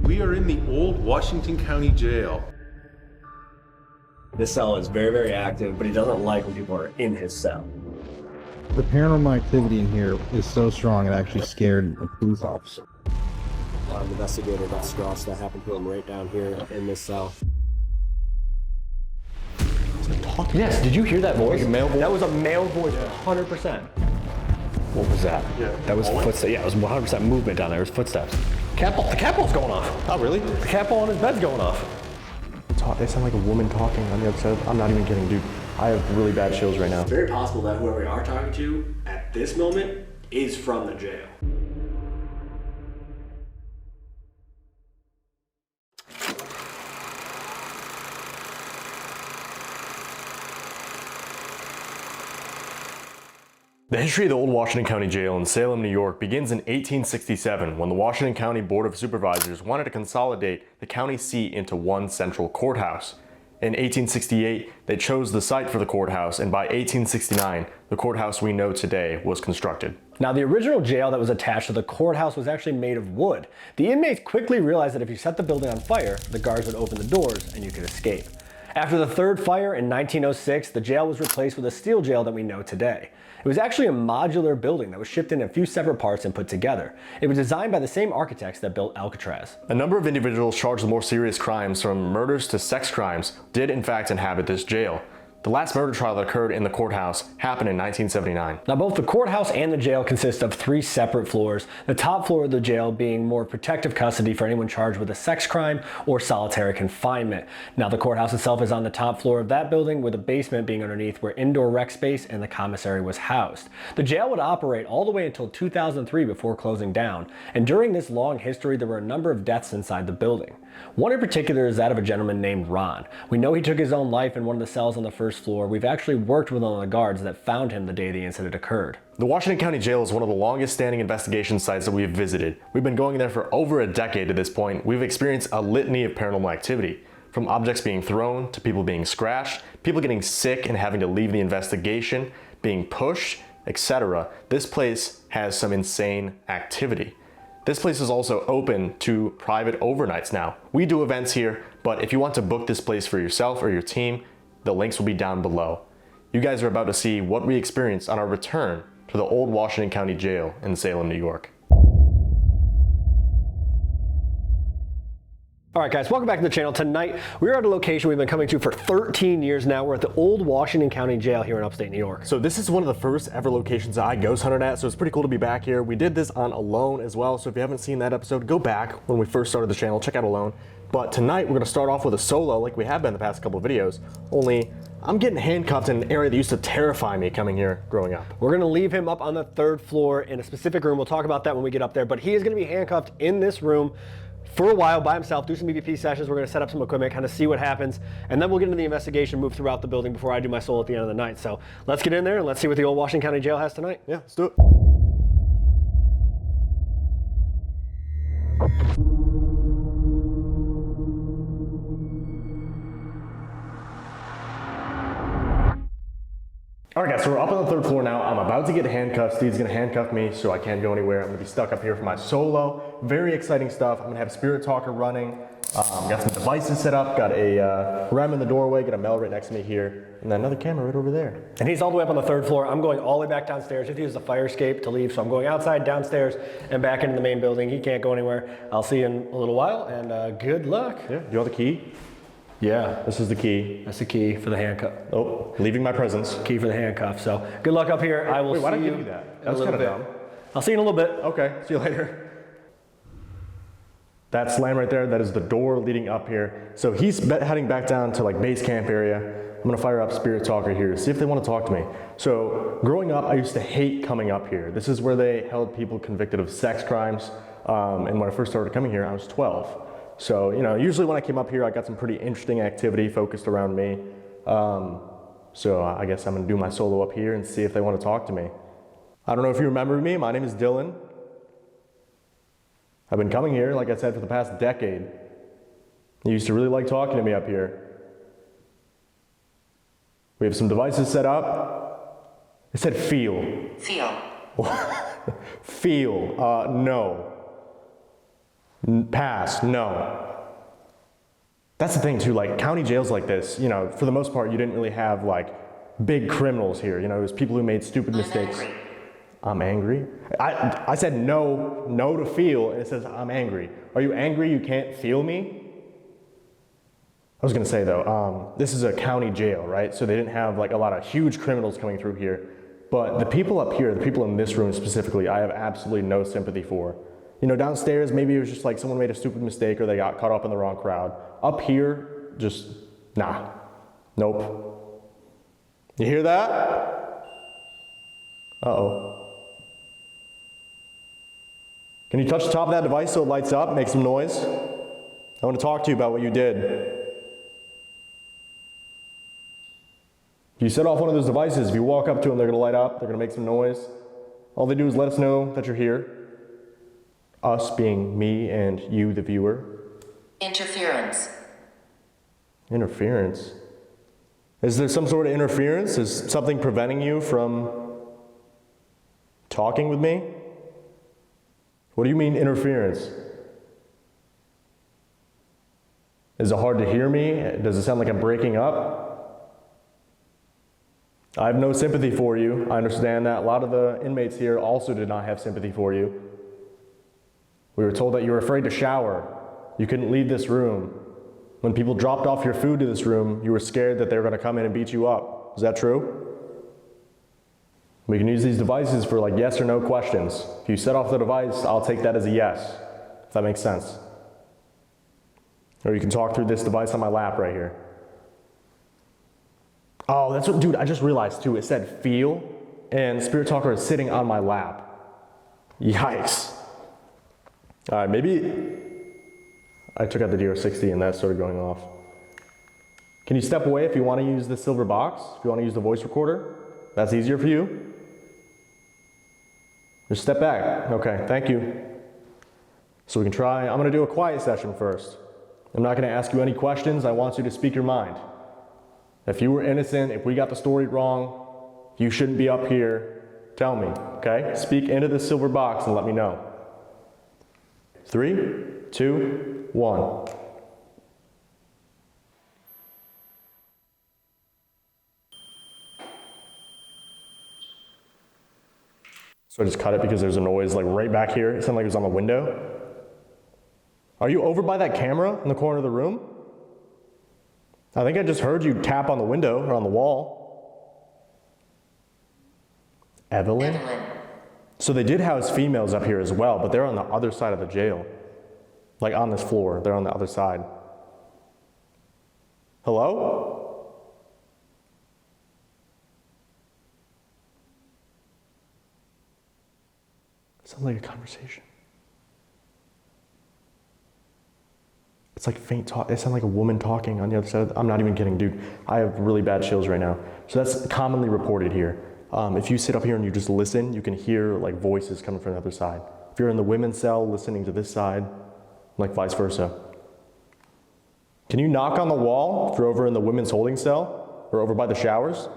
We are in the old Washington County Jail. This cell is very, very active, but he doesn't like when people are in his cell. The paranormal activity in here is so strong it actually scared a police officer. Investigator got scratched. That happened to him right down here in this cell. Yes, did you hear that voice? Like a male voice? That was a male voice, 100%. What was that? Yeah. That was footsteps. Yeah, it was 100% movement down there. It was footsteps. The cat ball's going off. Oh, really? The cat ball on his bed's going off. They sound like a woman talking on the other side. I'm not even kidding, dude. I have really bad chills right now. It's very possible that whoever we are talking to at this moment is from the jail. The history of the old Washington County Jail in Salem, New York begins in 1867 when the Washington County Board of Supervisors wanted to consolidate the county seat into one central courthouse. In 1868, they chose the site for the courthouse, and by 1869, the courthouse we know today was constructed. Now, the original jail that was attached to the courthouse was actually made of wood. The inmates quickly realized that if you set the building on fire, the guards would open the doors and you could escape. After the third fire in 1906, the jail was replaced with a steel jail that we know today. It was actually a modular building that was shipped in a few separate parts and put together. It was designed by the same architects that built Alcatraz. A number of individuals charged with more serious crimes, from murders to sex crimes, did in fact inhabit this jail. The last murder trial that occurred in the courthouse happened in 1979. Now, both the courthouse and the jail consist of 3 separate floors, the top floor of the jail being more protective custody for anyone charged with a sex crime or solitary confinement. Now, the courthouse itself is on the top floor of that building, with a basement being underneath where indoor rec space and the commissary was housed. The jail would operate all the way until 2003 before closing down, and during this long history, there were a number of deaths inside the building. One in particular is that of a gentleman named Ron. We know he took his own life in one of the cells on the first floor. We've actually worked with one of the guards that found him the day the incident occurred. The Washington County Jail is one of the longest standing investigation sites that we've visited. We've been going there for over a decade at this point. We've experienced a litany of paranormal activity, from objects being thrown to people being scratched, people getting sick and having to leave the investigation, being pushed, etc. This place has some insane activity. This place is also open to private overnights now. We do events here, but if you want to book this place for yourself or your team, the links will be down below. You guys are about to see what we experienced on our return to the old Washington County Jail in Salem, New York. Alright guys, welcome back to the channel. Tonight, we're at a location we've been coming to for 13 years now. We're at the old Washington County Jail here in upstate New York. So this is one of the first ever locations that I ghost hunted at, so it's pretty cool to be back here. We did this on Alone as well, so if you haven't seen that episode, go back when we first started the channel, check out Alone. But tonight, we're gonna start off with a solo like we have been the past couple of videos, only I'm getting handcuffed in an area that used to terrify me coming here growing up. We're gonna leave him up on the 3rd floor in a specific room. We'll talk about that when we get up there, but he is gonna be handcuffed in this room for a while by himself, do some EVP sessions. We're gonna set up some equipment, kind of see what happens, and then we'll get into the investigation, move throughout the building before I do my solo at the end of the night. So let's get in there and let's see what the old Washington County Jail has tonight. Yeah, let's do it. Alright guys, so we're up on the 3rd floor now. I'm about to get handcuffed. Steve's gonna handcuff me so I can't go anywhere. I'm gonna be stuck up here for my solo. Very exciting stuff. I'm gonna have Spirit Talker running. Got some devices set up, got a rem in the doorway, got a Mel right next to me here, and then another camera right over there. And he's all the way up on the 3rd floor. I'm going all the way back downstairs. If he uses the fire escape to leave, so I'm going outside, downstairs, and back into the main building. He can't go anywhere. I'll see you in a little while, and good luck. Yeah, do you want the key? Yeah. This is the key. That's the key for the handcuff. Oh, leaving my presence. Key for the handcuff. So good luck up here. I will see you. Wait, why did I give you that? That was kind of dumb. I'll see you in a little bit. Okay, see you later. That slam right there, that is the door leading up here. So he's heading back down to like base camp area. I'm gonna fire up Spirit Talker here to see if they want to talk to me. So growing up, I used to hate coming up here. This is where they held people convicted of sex crimes. And when I first started coming here, I was 12. So, you know, usually when I came up here, I got some pretty interesting activity focused around me. So I guess I'm gonna do my solo up here and see if they want to talk to me. I don't know if you remember me, my name is Dylan. I've been coming here, like I said, for the past decade. You used to really like talking to me up here. We have some devices set up. It said feel. Feel. Feel, no. Pass, no. That's the thing too, like county jails like this, you know, for the most part, you didn't really have like big criminals here. You know, it was people who made stupid mistakes. Angry. I'm angry? I said no to feel, and it says I'm angry. Are you angry you can't feel me? I was gonna say though, this is a county jail, right? So they didn't have like a lot of huge criminals coming through here. But the people up here, the people in this room specifically, I have absolutely no sympathy for. You know, downstairs, maybe it was just like someone made a stupid mistake or they got caught up in the wrong crowd. Up here, just, nah, nope. You hear that? Uh-oh. Can you touch the top of that device so it lights up, make some noise? I want to talk to you about what you did. If you set off one of those devices, if you walk up to them, they're going to light up, they're going to make some noise. All they do is let us know that you're here. Us being me and you, the viewer. Interference. Interference? Is there some sort of interference? Is something preventing you from talking with me? What do you mean interference? Is it hard to hear me? Does it sound like I'm breaking up? I have no sympathy for you. I understand that. A lot of the inmates here also did not have sympathy for you. We were told that you were afraid to shower. You couldn't leave this room. When people dropped off your food to this room, you were scared that they were going to come in and beat you up. Is that true? We can use these devices for like yes or no questions. If you set off the device, I'll take that as a yes, if that makes sense. Or you can talk through this device on my lap right here. Oh, that's what, dude, I just realized too. It said feel, and Spirit Talker is sitting on my lap. Yikes. All right, maybe I took out the DR60 and that started going off. Can you step away if you want to use the silver box? If you want to use the voice recorder? That's easier for you? Just step back. Okay, thank you. So we can try, I'm going to do a quiet session first. I'm not going to ask you any questions. I want you to speak your mind. If you were innocent, if we got the story wrong, you shouldn't be up here. Tell me, okay? Speak into the silver box and let me know. 3, 2, 1. So I just cut it because there's a noise like right back here. It sounded like it was on the window. Are you over by that camera in the corner of the room? I think I just heard you tap on the window or on the wall. Evelyn? So they did house females up here as well, but they're on the other side of the jail. Like on this floor, they're on the other side. Hello? Sounds like a conversation. It's like faint talk. It sounds like a woman talking on the other side. I'm not even kidding, dude. I have really bad chills right now. So that's commonly reported here. If you sit up here and you just listen, you can hear like voices coming from the other side. If you're in the women's cell listening to this side, like vice versa. Can you knock on the wall if you're over in the women's holding cell or over by the showers?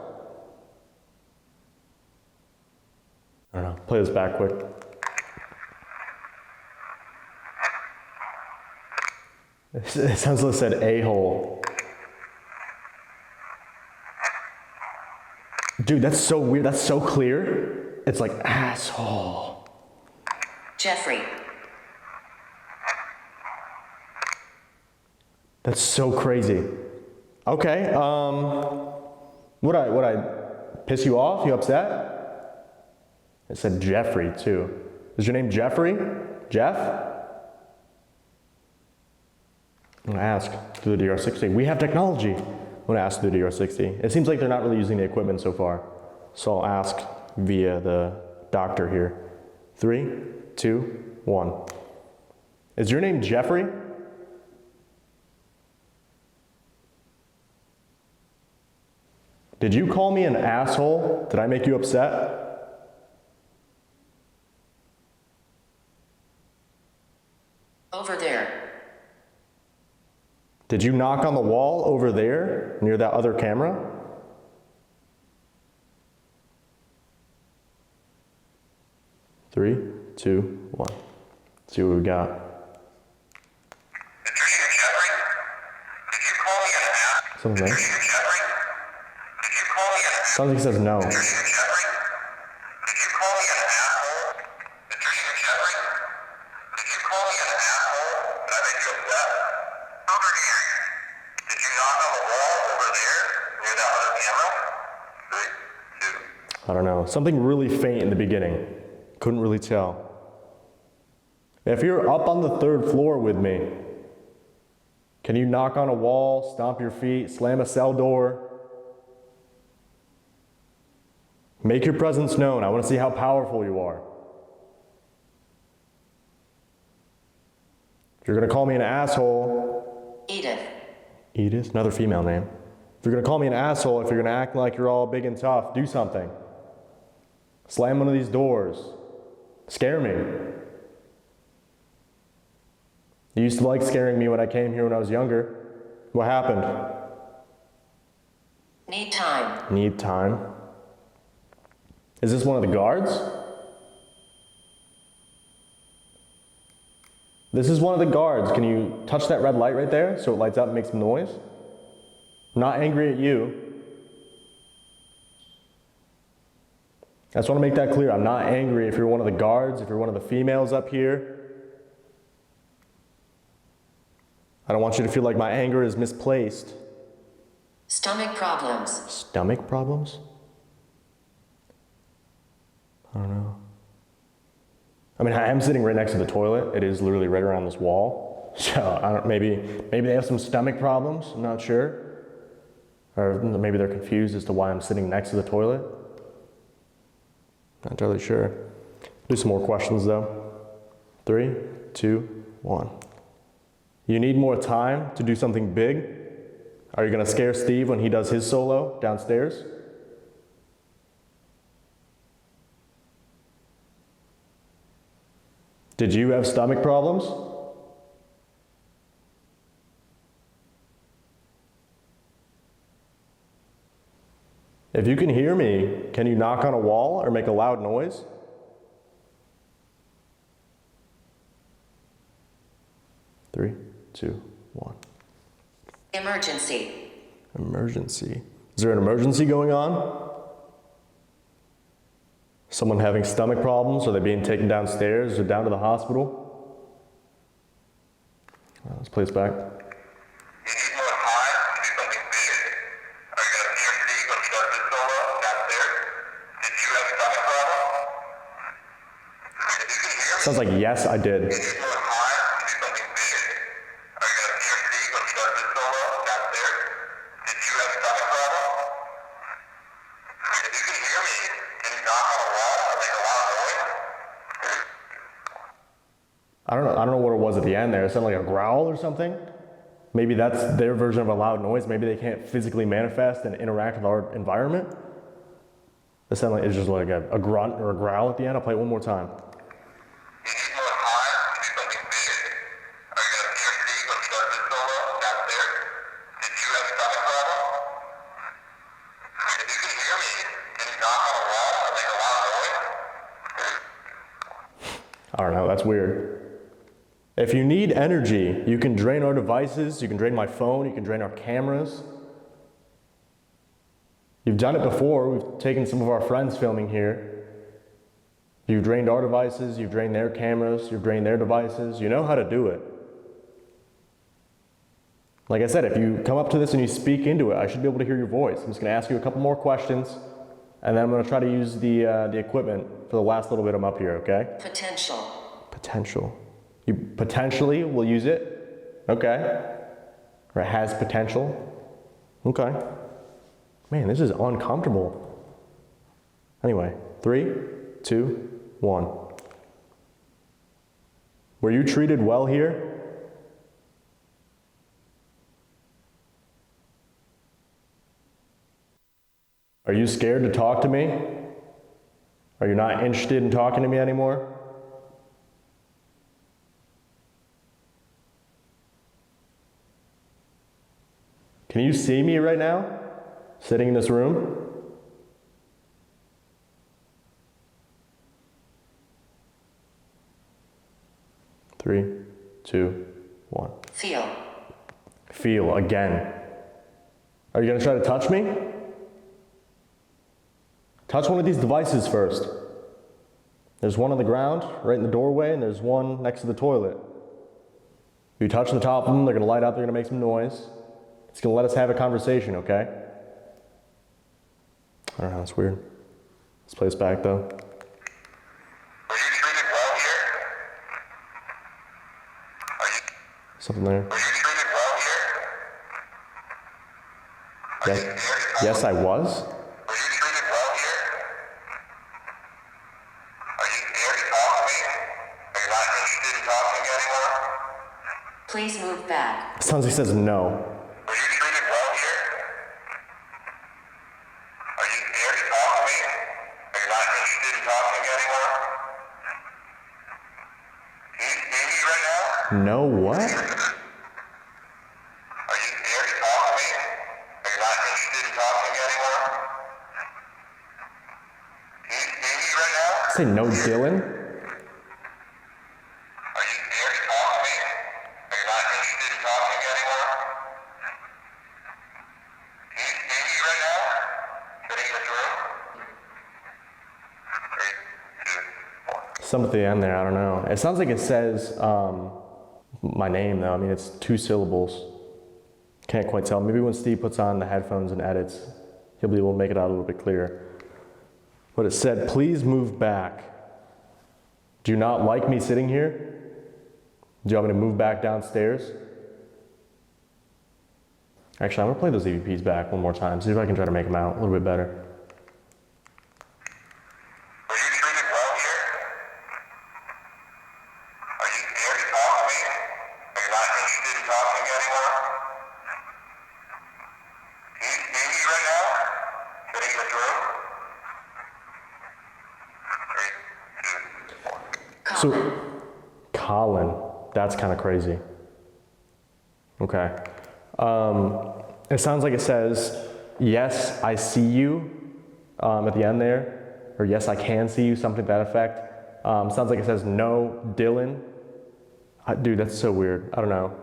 I don't know. Play this back quick. It sounds like it said a-hole. Dude, that's so weird. That's so clear. It's like asshole. Jeffrey. That's so crazy. Okay, would I piss you off? You upset? It said Jeffrey too. Is your name Jeffrey? Jeff? I'm gonna ask through the DR60. We have technology. I'm gonna ask through the DR60. It seems like they're not really using the equipment so far. So I'll ask via the doctor here. 3, 2, 1. Is your name Jeffrey? Did you call me an asshole? Did I make you upset? Over there. Did you knock on the wall over there near that other camera? Three, two, one. Let's see what we got. Something there? Jeffrey? Did you call me an Something says no. Jeffrey? Did you call me an asshole? Jeffrey? Did you call me an asshole? Did I make you upset? Over here. Did you knock on the wall over there near that other camera? 3, 2. I don't know. Something really faint in the beginning. Couldn't really tell. If you're up on the 3rd floor with me, can you knock on a wall, stomp your feet, slam a cell door? Make your presence known. I want to see how powerful you are. If you're going to call me an asshole... Edith. Edith? Another female name. If you're going to call me an asshole, if you're going to act like you're all big and tough, do something. Slam one of these doors. Scare me. You used to like scaring me when I came here when I was younger. What happened? Need time. Need time. Is this one of the guards? This is one of the guards. Can you touch that red light right there so it lights up and makes some noise? I'm not angry at you. I just want to make that clear. I'm not angry if you're one of the guards, if you're one of the females up here. I don't want you to feel like my anger is misplaced. Stomach problems. Stomach problems? I don't know. I mean, I am sitting right next to the toilet. It is literally right around this wall. So I don't, maybe they have some stomach problems. I'm not sure. Or maybe they're confused as to why I'm sitting next to the toilet. Not entirely sure. Do some more questions though. 3, 2, 1. You need more time to do something big? Are you going to scare Steve when he does his solo downstairs? Did you have stomach problems? If you can hear me, can you knock on a wall or make a loud noise? Three, 2, 1. Emergency. Emergency. Is there an emergency going on? Someone having stomach problems? Are they being taken downstairs or down to the hospital? Let's play this back. You need more time to do something big? Are you going to scare Steve when he does his solo downstairs? Did you have stomach problems? If you can hear me, Sounds like yes, I did. you need more time to do something big? Are you going to scare Steve when he does his solo downstairs? Did you have stomach problems? If you can hear me, can you knock on a wall or make a loud noise? I don't know what it was at the end there. It sounded like a growl or something. Maybe that's their version of a loud noise. Maybe they can't physically manifest and interact with our environment. It sounded like it's just like a grunt or a growl at the end. I'll play it one more time. You need more time to do something big? Are you going to scare Steve when he does his solo downstairs? Did you have stomach problems? If you can hear me, can you knock on a wall or make a loud noise? I don't know, that's weird. If you need energy, you can drain our devices, you can drain my phone, you can drain our cameras. You've done it before. We've taken some of our friends filming here. You've drained our devices, you've drained their cameras, you've drained their devices. You know how to do it. Like I said, if you come up to this and you speak into it, I should be able to hear your voice. I'm just going to ask you a couple more questions, and then I'm going to try to use the equipment for the last little bit I'm up here, okay? Potential. Potential. You potentially will use it? Okay. Or it has potential? Okay. Man, this is uncomfortable. Anyway, 3, 2, 1. Were you treated well here? Are you scared to talk to me? Are you not interested in talking to me anymore? Can you see me right now, sitting in this room? Three, 2, 1. Feel. Feel again. Are you gonna try to touch me? Touch one of these devices first. There's one on the ground, right in the doorway, and there's one next to the toilet. If you touch the top of them, they're gonna light up, they're gonna make some noise. It's gonna let us have a conversation, okay? I don't know, it's weird. Let's play this back though. Were you treated well here? Something there. Were you treated well here? Yes, I was. Were you treated well here? Are you scared to talk to me? Are you not interested in talking anymore? Please move back. It sounds like he says no. Were you treated well here? Are you scared to talk to me? Are you not interested in talking anymore? Can you see me right now? No what? Are you scared to talk to me? Are you not interested in talking anymore? Can you see me right now? Say no, Dylan. Are you scared to talk to me? Are you not interested in talking anymore? Can you see me right now? Sitting in this room? 3, 2, 1. Something at the end there, I don't know. It sounds like it says my name though. I mean, it's 2 syllables. Can't quite tell. Maybe when Steve puts on the headphones and edits, he'll be able to make it out a little bit clearer. But it said, please move back. Do you not like me sitting here? Do you want me to move back downstairs? Actually, I'm gonna play those EVPs back one more time, see if I can try to make them out a little bit better. Were you treated well here? Are you scared to talk to me? Are you not interested in talking anymore? Can you see me right now? Sitting in this room? 3, 2, 1. So, Colin, that's kind of crazy. Okay. It sounds like it says, yes, I see you, at the end there, or yes, I can see you, something to that effect. Sounds like it says, no, Dylan. Dude, that's so weird. I don't know.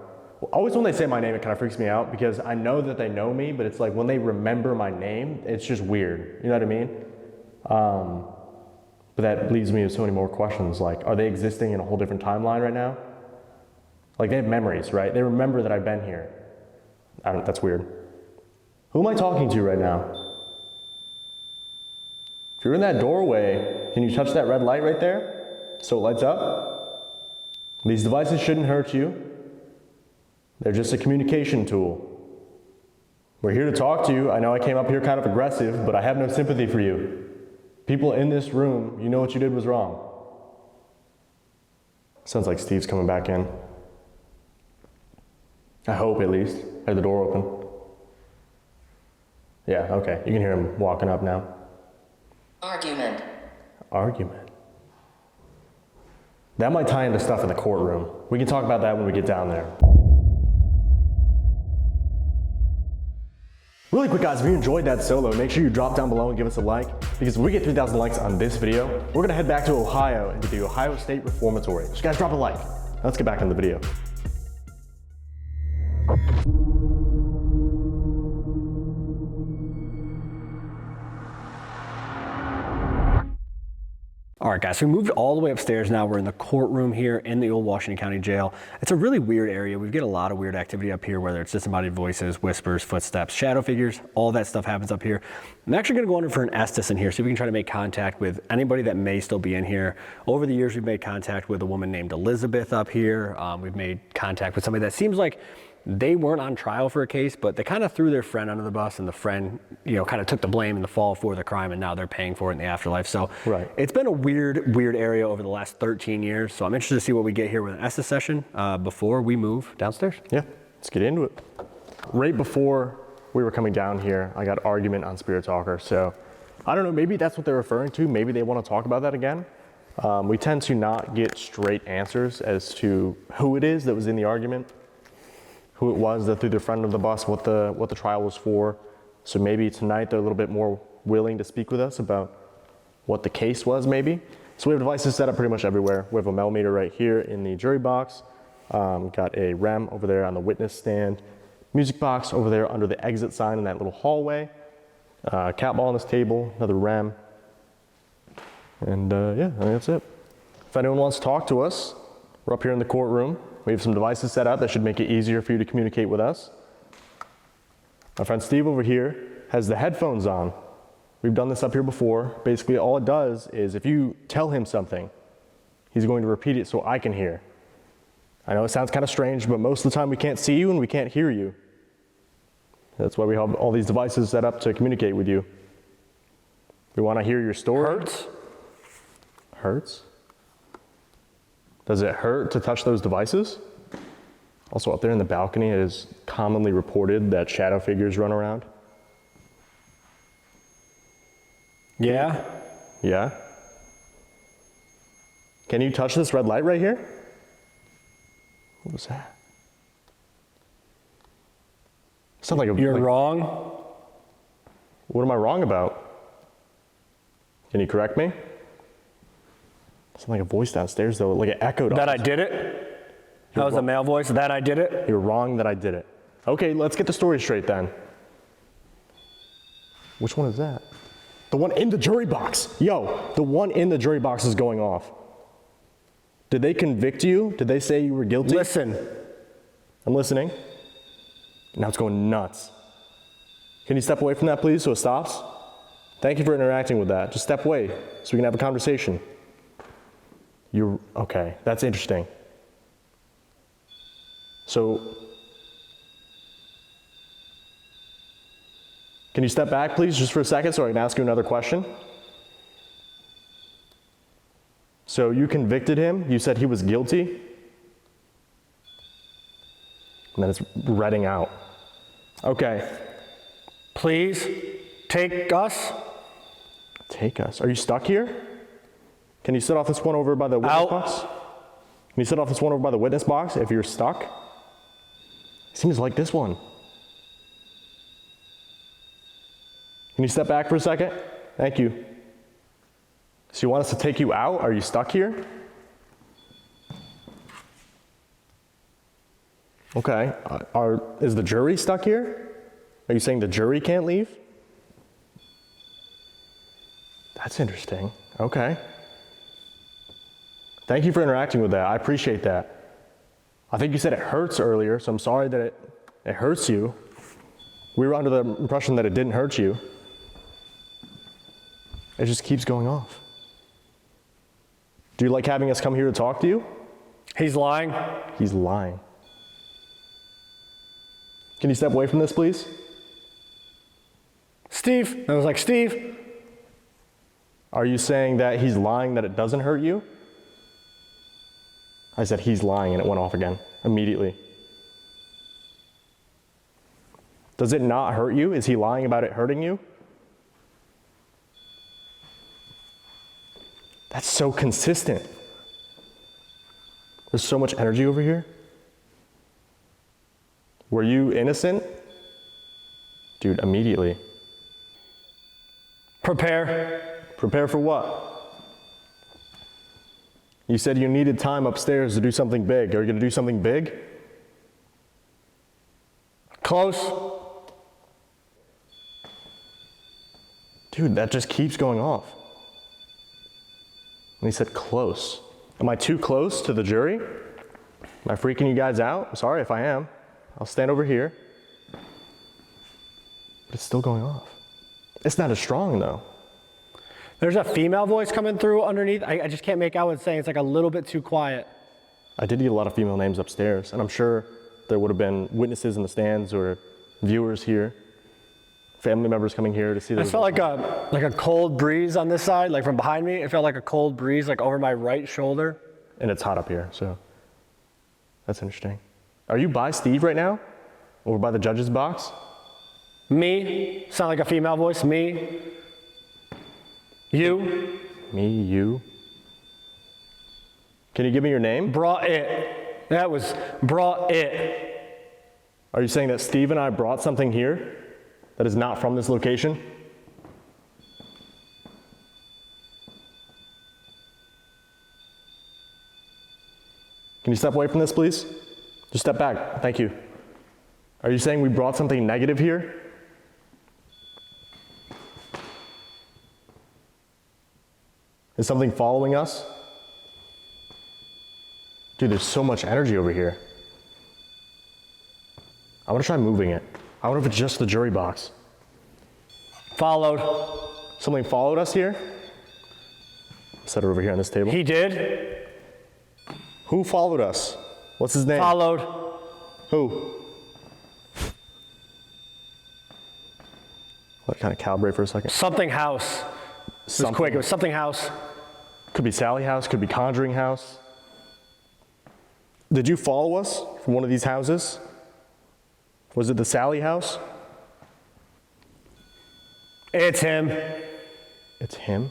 Always when they say my name, it kind of freaks me out because I know that they know me, but it's like when they remember my name, it's just weird. You know what I mean? But that leaves me with so many more questions. Like, are they existing in a whole different timeline right now? Like, they have memories, right? They remember that I've been here. That's weird. Who am I talking to right now? If you're in that doorway, can you touch that red light right there? So it lights up? These devices shouldn't hurt you. They're just a communication tool. We're here to talk to you. I know I came up here kind of aggressive, but I have no sympathy for you. People in this room, you know what you did was wrong. Sounds like Steve's coming back in. I hope at least. I had the door open. Yeah, okay. You can hear him walking up now. Argument. Argument. That might tie into stuff in the courtroom. We can talk about that when we get down there. Really quick guys, if you enjoyed that solo, make sure you drop down below and give us a like, because if we get 3,000 likes on this video, we're gonna head back to Ohio and to the Ohio State Reformatory. So guys, drop a like. Now let's get back into the video. All right, guys, so we moved all the way upstairs now. We're in the courtroom here in the old Washington County Jail. It's a really weird area. We get a lot of weird activity up here, whether it's disembodied voices, whispers, footsteps, shadow figures, all that stuff happens up here. I'm actually gonna go under for an Estes in here, see if we can try to make contact with anybody that may still be in here. Over the years, we've made contact with a woman named Elizabeth up here. We've made contact with somebody that seems like they weren't on trial for a case, but they kind of threw their friend under the bus, and the friend, you know, kind of took the blame and the fall for the crime, and now they're paying for it in the afterlife. So It's been a weird area over the last 13 years. So I'm interested to see what we get here with an Estes session before we move downstairs. Yeah, let's get into it. Right before we were coming down here, I got argument on Spirit Talker. So I don't know, maybe that's what they're referring to. Maybe they want to talk about that again. We tend to not get straight answers as to who it is that was in the argument, who it was that threw their friend under the bus, what the trial was for. So maybe tonight they're a little bit more willing to speak with us about what the case was maybe. So we have devices set up pretty much everywhere. We have a melmeter right here in the jury box. Got a REM over there on the witness stand. music box over there under the exit sign in that little hallway. Cat ball on this table, another RAM. And yeah, I think that's it. If anyone wants to talk to us, we're up here in the courtroom. We have some devices set up that should make it easier for you to communicate with us. My friend Steve over here has the headphones on. We've done this up here before. Basically, all it does is if you tell him something, he's going to repeat it so I can hear. I know it sounds kind of strange, but most of the time we can't see you and we can't hear you. That's why we have all these devices set up to communicate with you. We want to hear your story. Hurts? Hurts? Does it hurt to touch those devices? Also up there in the balcony, it is commonly reported that shadow figures run around. Yeah? Yeah? Can you touch this red light right here? What was that? Sounds like a... You're like, wrong. What am I wrong about? Can you correct me? Sounds like a voice downstairs though, like it echoed. That I did it? That was a male voice, that I did it? You're wrong that I did it. Okay, let's get the story straight then. Which one is that? The one in the jury box. Yo, the one in the jury box is going off. Did they convict you? Did they say you were guilty? Listen. I'm listening. Now it's going nuts. Can you step away from that, please, so it stops? Thank you for interacting with that. Just step away so we can have a conversation. You're, okay, that's interesting. So, can you step back, please, just for a second so I can ask you another question? So you convicted him, you said he was guilty, and then it's redding out. Okay. Please take us. Take us. Are you stuck here? Can you sit off this one over by the witness Out. box? Can you sit off this one over by the witness box if you're stuck? Seems like this one. Can you step back for a second? Thank you. So you want us to take you out? Are you stuck here? Okay. Is the jury stuck here? Are you saying the jury can't leave? That's interesting. Okay. Thank you for interacting with that. I appreciate that. I think you said it hurts earlier, so I'm sorry that it hurts you. We were under the impression that it didn't hurt you. It just keeps going off. Do you like having us come here to talk to you? He's lying. He's lying. Can you step away from this, please? Steve. I was like, Steve. Are you saying that he's lying that it doesn't hurt you? I said he's lying and it went off again immediately. Does it not hurt you? Is he lying about it hurting you? That's so consistent. There's so much energy over here. Were you innocent? Dude, immediately. Prepare. Prepare for what? You said you needed time upstairs to do something big. Are you gonna do something big? Close. Dude, that just keeps going off. And he said close. Am I too close to the jury? Am I freaking you guys out? I'm sorry if I am. I'll stand over here. But it's still going off. It's not as strong though. There's a female voice coming through underneath. I just can't make out what it's saying. It's like a little bit too quiet. I did get a lot of female names upstairs, and I'm sure there would have been witnesses in the stands or viewers here, family members coming here to see I this. felt like a cold breeze on this side, like from behind me. It felt like a cold breeze, like over my right shoulder. And it's hot up here, so that's interesting. Are you by Steve right now? Over by the judge's box? Me, sound like a female voice, me. You. Me, you. Can you give me your name? Brought it. That was brought it. Are you saying that Steve and I brought something here that is not from this location? Can you step away from this, please? Just step back. Thank you. Are you saying we brought something negative here? Is something following us? Dude, there's so much energy over here. I want to try moving it. I wonder if it's just the jury box. Followed. Something followed us here? Set it over here on this table. He did. Who followed us? What's his name? Followed. Who? Let me kind of calibrate for a second. Something house. It was quick. It was something house. Could be Sally House, could be Conjuring House. Did you follow us from one of these houses? Was it the Sally House? It's him. It's him?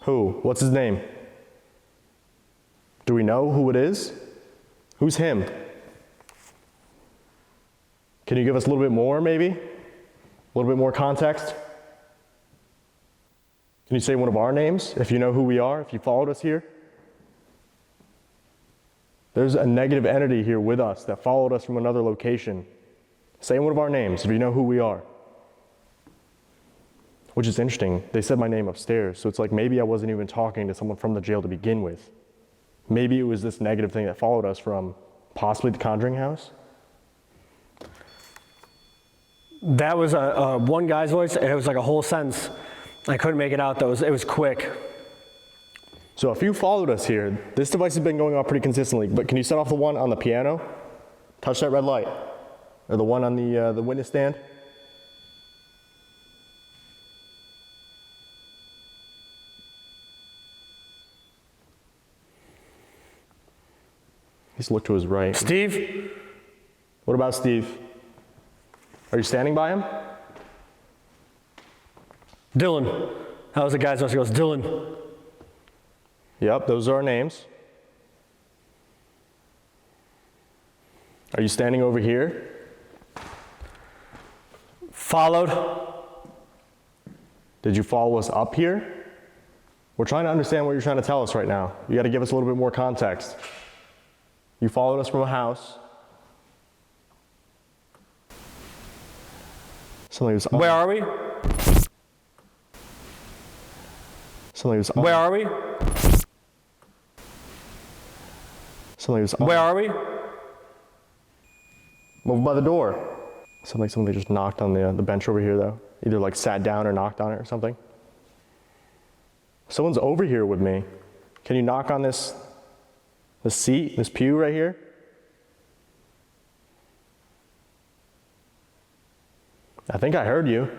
Who? What's his name? Do we know who it is? Who's him? Can you give us a little bit more, maybe? A little bit more context? Can you say one of our names, if you know who we are, if you followed us here? There's a negative entity here with us that followed us from another location. Say one of our names, if you know who we are. Which is interesting, they said my name upstairs, so it's like maybe I wasn't even talking to someone from the jail to begin with. Maybe it was this negative thing that followed us from possibly the Conjuring House. That was a one guy's voice. It was like a whole sentence. I couldn't make it out though. It was quick. So if you followed us here, this device has been going off pretty consistently, but can you set off the one on the piano? Touch that red light. Or the one on the witness stand? He's looked to his right. Steve? What about Steve? Are you standing by him? Dylan. That was the guy's voice. He goes, Dylan. Yep, those are our names. Are you standing over here? Followed. Did you follow us up here? We're trying to understand what you're trying to tell us right now. You got to give us a little bit more context. You followed us from a house. Something was up. Where are we? Something was up. Where are we? Something was up. Where are we? Over by the door. Something just knocked on the bench over here though. Either like sat down or knocked on it or something. Someone's over here with me. Can you knock on this seat, this pew right here? I think I heard you.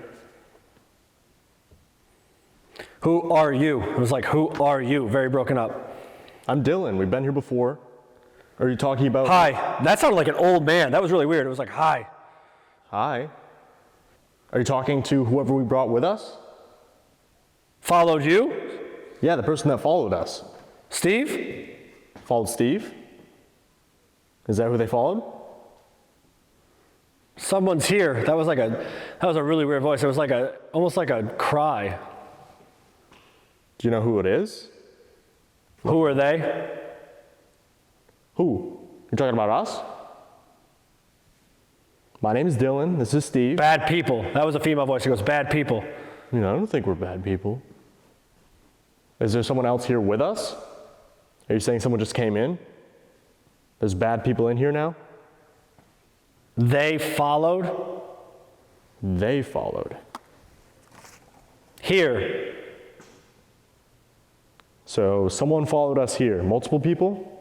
Who are you? It was like, who are you? Very broken up. I'm Dylan. We've been here before. Are you talking about? Hi. That sounded like an old man. That was really weird. It was like, hi. Hi. Are you talking to whoever we brought with us? Followed you? Yeah, the person that followed us. Steve? Followed Steve? Is that who they followed? Someone's here. That was a really weird voice. It was like almost like a cry. Do you know who it is? Who are they? Who? You're talking about us? My name is Dylan. This is Steve. Bad people. That was a female voice. It goes, bad people. I don't think we're bad people. Is there someone else here with us? Are you saying someone just came in? There's bad people in here now? They followed. They followed. Here. So someone followed us here. Multiple people?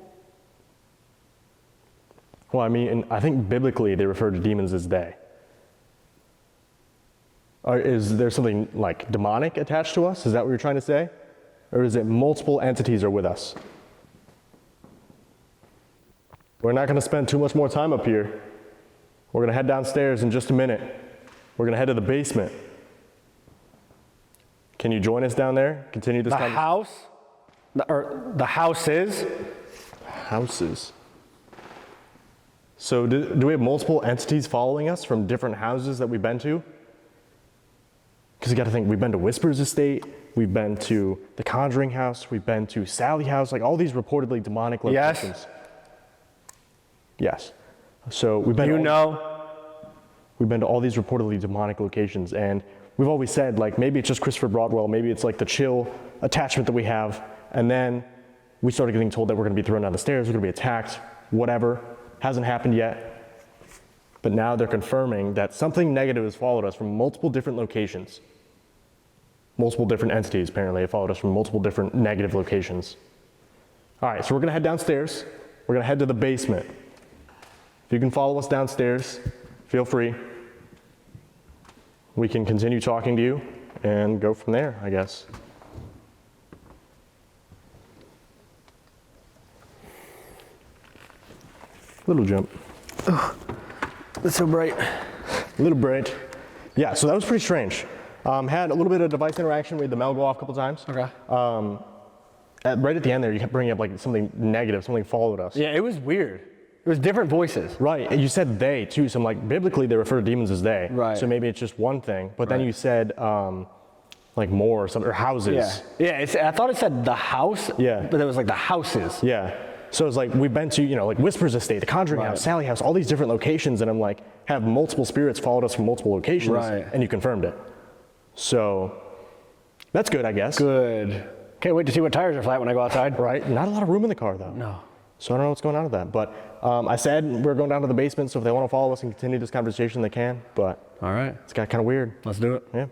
Well, I mean, I think biblically they refer to demons as they. Or is there something like demonic attached to us? Is that what you're trying to say? Or is it multiple entities are with us? We're not going to spend too much more time up here. We're going to head downstairs in just a minute. We're going to head to the basement. Can you join us down there? Continue this conversation. The houses. Houses. So do we have multiple entities following us from different houses that we've been to? Because you got to think, we've been to Whisper's estate, we've been to the Conjuring House, we've been to Sally House, like all these reportedly demonic locations. Yes. Yes. So we've been we've been to all these reportedly demonic locations, and we've always said, like, maybe it's just Christopher Broadwell, maybe it's like the chill attachment that we have, and then we started getting told that we're gonna be thrown down the stairs, we're gonna be attacked, whatever. Hasn't happened yet, but now they're confirming that something negative has followed us from multiple different locations. Multiple different entities, apparently, have followed us from multiple different negative locations. All right, so we're gonna head downstairs. We're gonna head to the basement. If you can follow us downstairs, feel free. We can continue talking to you and go from there, I guess. Little jump. It's so bright. A little bright. Yeah, so that was pretty strange. Had a little bit of device interaction. We had the Mel go off a couple times. Okay. Right at the end there, you kept bringing up like something negative, something followed us. Yeah, it was weird. It was different voices. Right, and you said they too, so I'm like, biblically they refer to demons as they. Right. So maybe it's just one thing, but then you said like more or something, or houses. Yeah, I thought it said the house, Yeah. but it was like the houses. Yeah. So it's like we've been to, you know, like Whispers Estate, the Conjuring House, Sally House, all these different locations, and I'm like, have multiple spirits followed us from multiple locations, Right. and you confirmed it. So that's good, I guess. Good. Can't wait to see what tires are flat when I go outside. Right? Not a lot of room in the car though. No. So I don't know what's going on with that. But I said we're going down to the basement, so if they want to follow us and continue this conversation, they can. But All right, it's got kind of weird. let's do it. Yeah.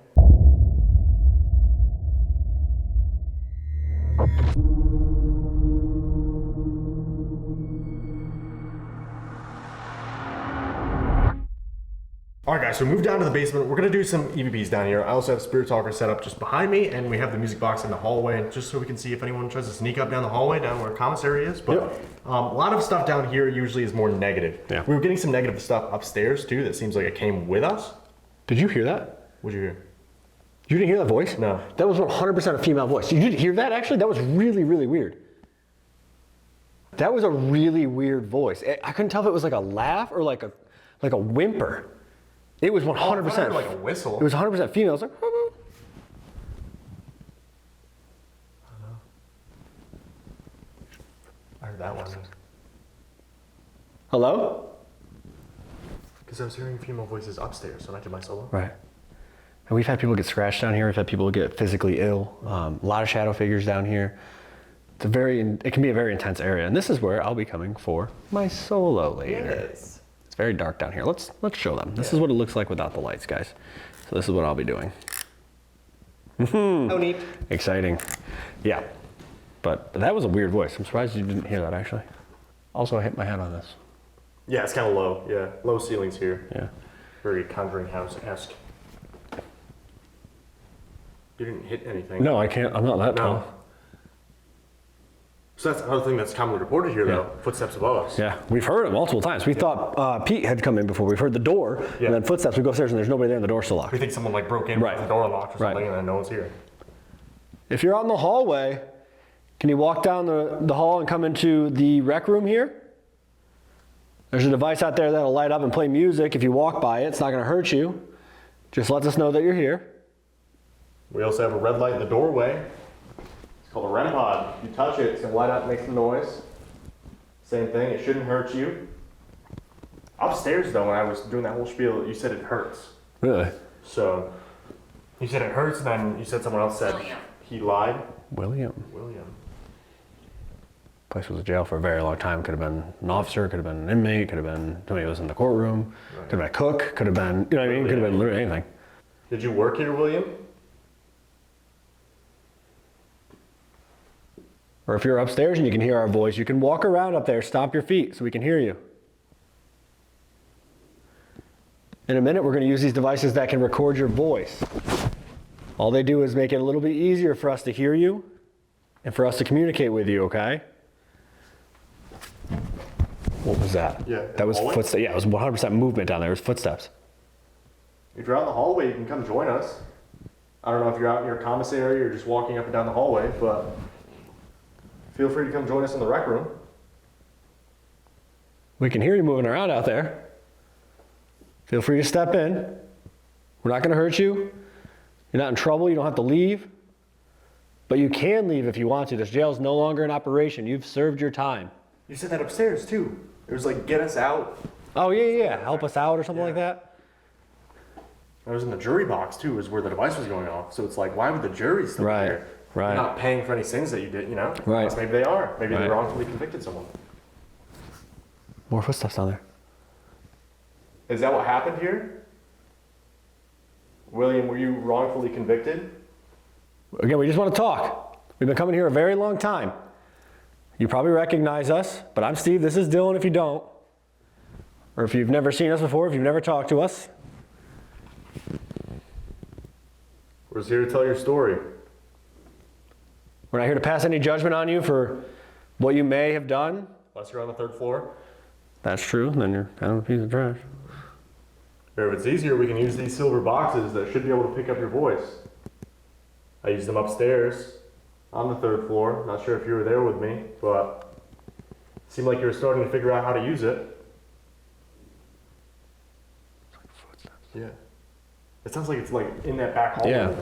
All right, guys, so we moved down to the basement. We're gonna do some EVPs down here. I also have Spirit Talker set up just behind me, and we have the music box in the hallway, just so we can see if anyone tries to sneak up down the hallway, down where commissary is. But a lot of stuff down here usually is more negative. Yeah. We were getting some negative stuff upstairs too that seems like it came with us. Did you hear that? What'd you hear? You didn't hear that voice? No. That was 100% a female voice. You didn't hear that actually? That was really, really weird. That was a really weird voice. I couldn't tell if it was like a laugh or like a whimper. It was 100%. Like a whistle. It was 100% female. It was like, I heard that one. hello? Because I was hearing female voices upstairs when I did my solo. Right. And we've had people get scratched down here. We've had people get physically ill. A lot of shadow figures down here. It can be a very intense area. And this is where I'll be coming for my solo later. Yes. It's very dark down here. Let's show them. This is what it looks like without the lights, guys. So this is what I'll be doing. How neat. Exciting. Yeah. But that was a weird voice. I'm surprised you didn't hear that actually. Also, I hit my head on this. Yeah, it's kind of low. Yeah, low ceilings here. Yeah. Very Conjuring House-esque. You didn't hit anything. No, I can't. I'm not that No. tall. So that's another thing that's commonly reported here, though. Footsteps above us. Yeah, we've heard it multiple times. We thought Pete had come in before. We've heard the door, Yeah. and then footsteps. We go upstairs, and there's nobody there, and the door's still locked. We think someone like broke in Right. with the door locked or Right. something, and then no one's here. If you're out in the hallway, can you walk down the hall and come into the rec room here? There's a device out there that'll light up and play music. If you walk by it, it's not going to hurt you. Just lets us know that you're here. We also have a red light in the doorway. It's called a REM pod. You touch it, it's gonna light up, make some noise. Same thing, it shouldn't hurt you. Upstairs though, when I was doing that whole spiel, you said it hurts. Really? So, you said it hurts, and then you said someone else said William. he lied. William. William. Place was a jail for a very long time. Could have been an officer, could have been an inmate, could have been somebody who was in the courtroom, could have been a cook, could have been, you know what I mean? Could have been literally anything. Did you work here, William? Or if you're upstairs and you can hear our voice, you can walk around up there, stomp your feet so we can hear you. In a minute, we're going to use these devices that can record your voice. All they do is make it a little bit easier for us to hear you and for us to communicate with you, okay? What was that? Yeah, That was hallway? footsteps. Yeah, it was 100% movement down there. It was footsteps. If you're out in the hallway, you can come join us. I don't know if you're out in your commissary or just walking up and down the hallway, but feel free to come join us in the rec room. We can hear you moving around out there. Feel free to step in. We're not going to hurt you. You're not in trouble. You don't have to leave. But you can leave if you want to. This jail is no longer in operation. You've served your time. You said that upstairs too. It was like, get us out. Oh, yeah. Help us out or something like that? I was in the jury box too, is where the device was going off. So it's like, why would the jury still be Right, there? right. You're not paying for any sins that you did, you know? Right. Unless maybe they are. Maybe they Right. wrongfully convicted someone. More footsteps down there. Is that what happened here? William, were you wrongfully convicted? Again, we just want to talk. We've been coming here a very long time. You probably recognize us, but I'm Steve. This is Dylan if you don't. Or if you've never seen us before, if you've never talked to us. We're just here to tell your story. We're not here to pass any judgment on you for what you may have done. Unless you're on the 3rd floor. That's true, then you're kind of a piece of trash. Or if it's easier, we can use these silver boxes that should be able to pick up your voice. I used them upstairs on the 3rd floor. Not sure if you were there with me, but it seemed like you were starting to figure out how to use it. Yeah. It sounds like it's like in that back hallway. Yeah.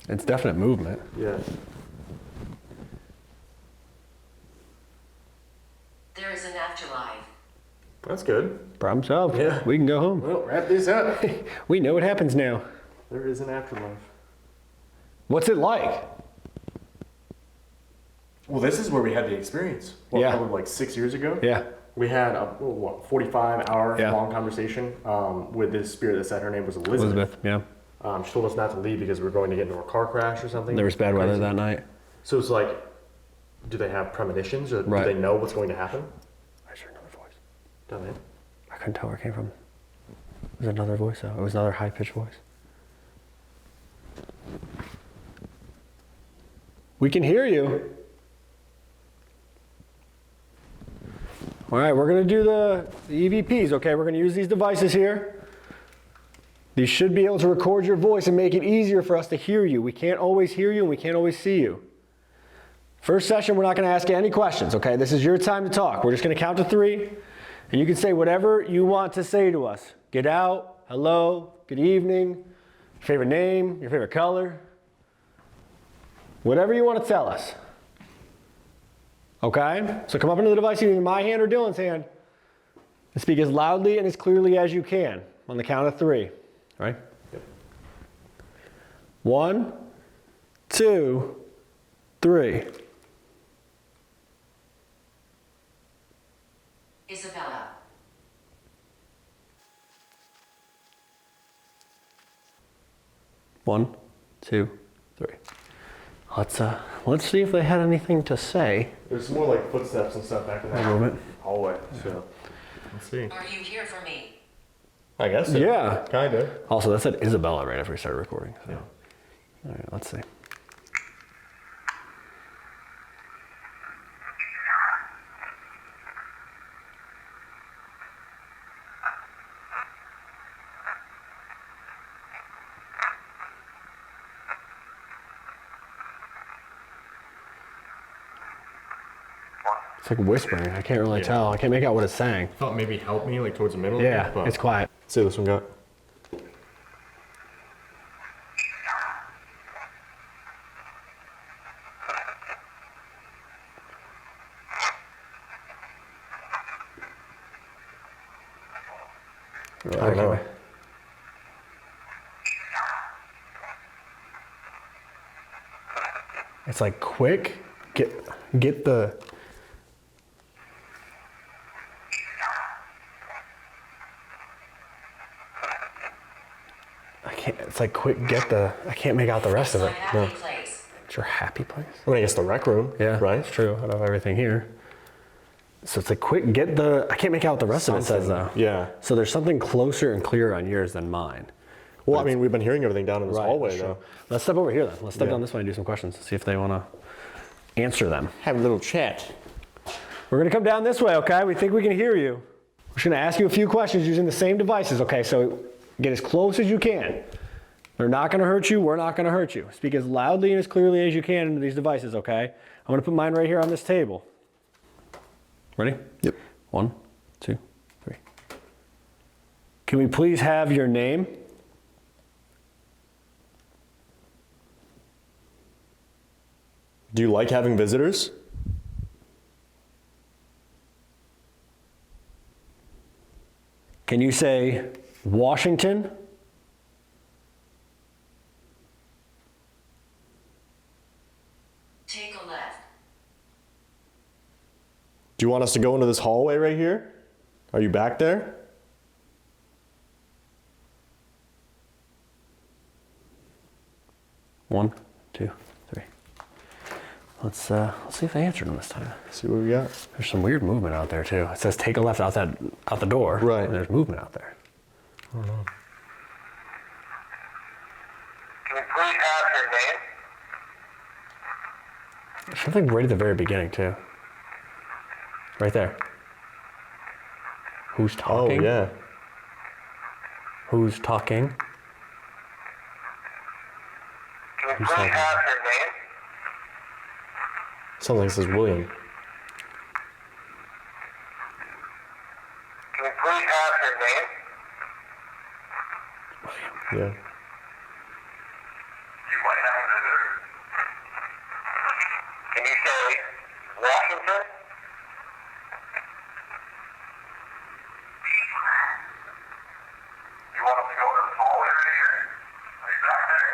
It's definite movement. Yeah. There is an afterlife. That's good. Problem solved. Yeah. We can go home. Well, wrap this up. We know what happens now. There is an afterlife. What's it like? Well, this is where we had the experience. Well, Yeah. probably like 6 years ago. Yeah. We had a 45-hour Yeah. long conversation with this spirit that said her name was Elizabeth. yeah. She told us not to leave because we were going to get into a car crash or something. There was bad weather Crazy. that night. So it's like, do they have premonitions or Right. do they know what's going to happen? I heard another voice. Don't they? I couldn't tell where it came from. It was another voice though. It was another high-pitched voice. We can hear you. All right, we're gonna do the EVPs, okay? We're gonna use these devices here. These should be able to record your voice and make it easier for us to hear you. We can't always hear you and we can't always see you. First session, we're not gonna ask you any questions, okay? This is your time to talk. We're just gonna count to 3, and you can say whatever you want to say to us. Get out, hello, good evening, your favorite name, your favorite color. Whatever you want to tell us. Okay? So come up into the device either in my hand or Dylan's hand and speak as loudly and as clearly as you can on the count of 3. All right? Yep. 1, 2, 3. Isabella. One, 2, 3. Let's see if they had anything to say. There's more like footsteps and stuff back in that Movement. hallway. So let's see. Are you here for me? I guess so. Yeah. Kind of. Also, that said Isabella right after we started recording. So. Yeah. All right, let's see. It's like whispering. I can't really tell. I can't make out what it's saying. Thought maybe help me like towards the middle. Yeah, but it's quiet. let's see this one got. I don't know. It's like quick. Get the. I can't. It's like quick. Get the. I can't make out the rest of My it. happy place. It's your happy place. I mean, I guess the rec room. Yeah, Right. It's true. Out of everything here. So it's like quick. Get the. I can't make out what the rest of it says though. Yeah. So there's something closer and clearer on yours than mine. Well, I mean, we've been hearing everything down in this hallway that's true. though. Let's step over here then. Let's step Yeah. down this way and do some questions. See if they want to answer them. Have a little chat. We're gonna come down this way, okay? We think we can hear you. We're just gonna ask you a few questions using the same devices, okay? So get as close as you can. They're not gonna hurt you, we're not gonna hurt you. Speak as loudly and as clearly as you can into these devices, okay? I'm gonna put mine right here on this table. Ready? Yep. 1, 2, 3. Can we please have your name? Do you like having visitors? Can you say Washington? Take a left. Do you want us to go into this hallway right here? Are you back there? One, two, three. Let's see if they answered them this time. See what we got? There's some weird movement out there too. It says take a left out the door. Right. And there's movement out there. Can you please have your name? There's something right at the very beginning too. Right there. Who's Oh, talking? yeah. Who's talking? Can you Who's please talking? have your name? Sounds like it says William. Can you please have your name? Yeah. You might have a visitor. Can you say Washington? You want us to go to the hallway right here? Are you back there?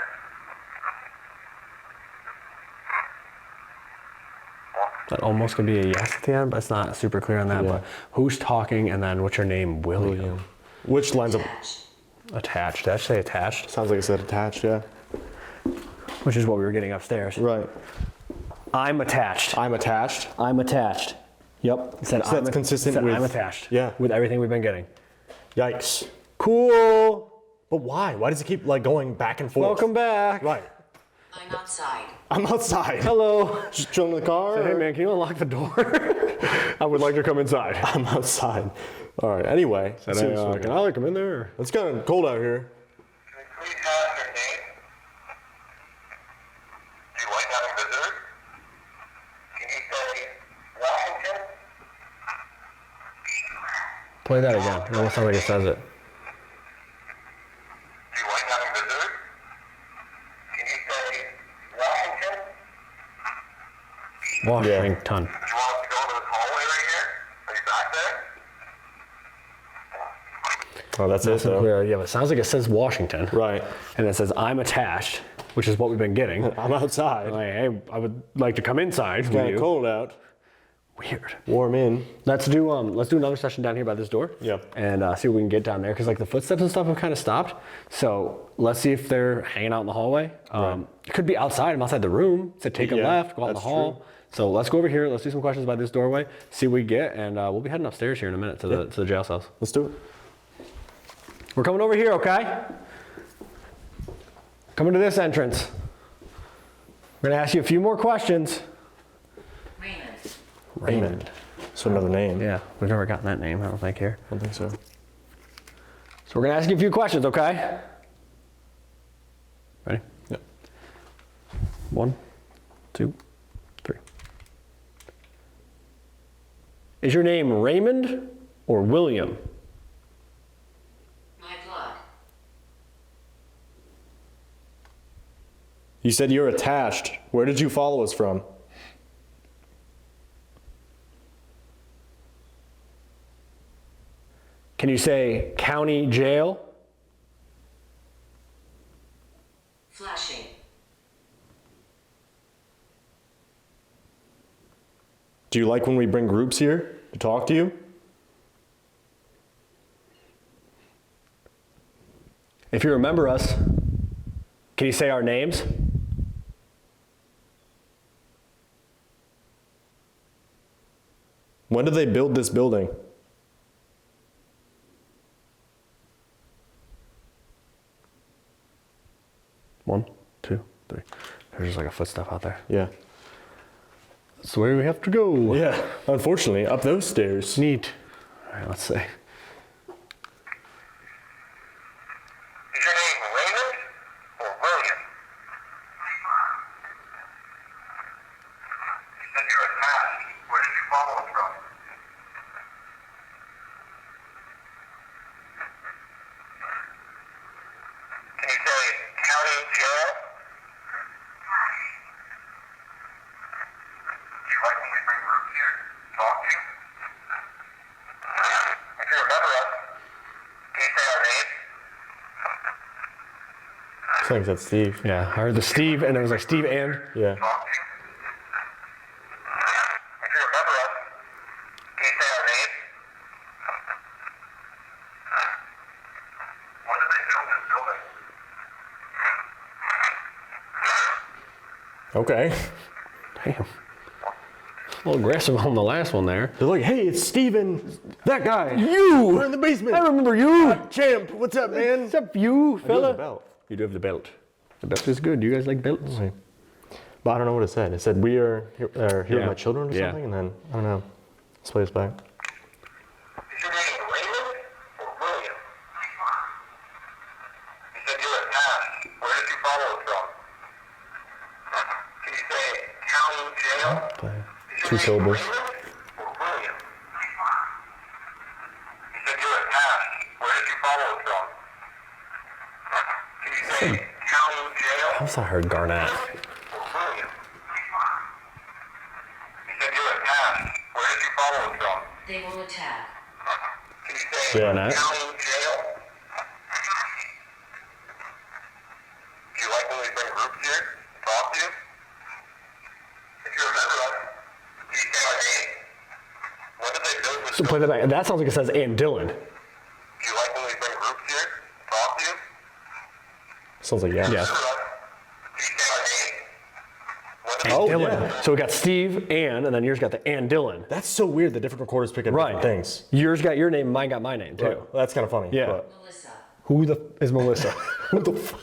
That almost could be a yes at the end, but it's not super clear on that. Yeah. But who's talking and then what's your name? William. Which lines up? Attached. Did I say attached? Sounds like it said attached, yeah. Which is what we were getting upstairs. Right. I'm attached. I'm attached. I'm attached. Yep. It said So that's consistent it said with- I'm attached. yeah. With everything we've been getting. Yikes. Cool. But why? Why does it keep like going back and forth? Welcome back. Right. I'm outside. I'm outside. Hello. Just chilling in the car. Hey man, can you unlock the door? I would like to come inside. I'm outside. All right. Anyway, let's see what's going Can on. I like come in there? It's kind of cold out here. Can you please have your name? Do you like having visitors? Can you say Washington? Play that again. It almost sounds like it says it. Do you like having visitors? Can you say Washington? Washington. Do you want us to go into this hallway right here? Are you back there? Oh, that's it. So Though. clear. Yeah, but it sounds like it says Washington. Right. And it says I'm attached, which is what we've been getting. I'm outside. Like, hey, I would like to come inside with Kind you. of cold out. Weird. Warm in. Let's do another session down here by this door. Yep. And see what we can get down there because like the footsteps and stuff have kind of stopped. So let's see if they're hanging out in the hallway. It could be outside. I'm outside the room. It said take a Yeah, left, go out in the that's hall. true. So let's go over here. Let's do some questions by this doorway. See what we get, and we'll be heading upstairs here in a minute to the jail cells. Let's do it. We're coming over here, okay? Coming to this entrance. We're gonna ask you a few more questions. Raymond. Raymond. So another name. Yeah, we've never gotten that name, I don't think, here. I don't think so. So we're gonna ask you a few questions, okay? Ready? Yep. 1, 2, 3. Is your name Raymond or William? My blood. You said you're attached. Where did you follow us from? Can you say county jail? Flashing. Do you like when we bring groups here to talk to you? If you remember us, can you say our names? When did they build this building? One, two, three. There's just like a footstep out there. Yeah. That's the way we have to go. Yeah. Unfortunately, up those stairs. Neat. All right, let's see. Is your name Raymond or William? You said you're attached. Where did you follow us from? Can you say county jail? Do you like when we bring groups here to talk to you? If you're I think that's Steve. Yeah, I heard the Steve, and it was like Steve and. Yeah. If you remember us, can you say our name? What did they build this building? Okay. Damn. A little aggressive on the last one there. They're like, hey, it's Steven. That guy. You! We're in the basement. I remember you! Champ, what's up, man? What's up, you, I do have fella? the belt. You do have the belt. The belt is good. You guys like belts? Okay. But I don't know what it said. It said, we are here with Yeah. my children or Yeah. something, and then, I don't know. Let's play this back. Is your name Raymond or William? You said you were at past. Where did you follow us from? Can you say county jail? Play. Is your Two name syllables. Raymond or William? You said you were at past. Where did you follow us from? Can you say county jail I also heard Garnett. or William? You said you were at past. Where did you follow us from? They will attack. Can you say Garnett. county jail? Do you like when we bring groups here to talk to you? If you remember us, can you say our name? When did they build this So play that building? back. That sounds like it says and Dylan. Do you like when we bring groups here to talk to you? Sounds like yeah. Yes. Remember us? Can you say our name? When did Oh, Dylan. yeah. So we got Steve and then yours got the and Dylan. That's so weird that different recorders pick up Right. different things. Yours got your name, mine got my name too. Right. Well, that's kind of funny. Yeah. But, Melissa. Who the is Melissa? Who the fuck?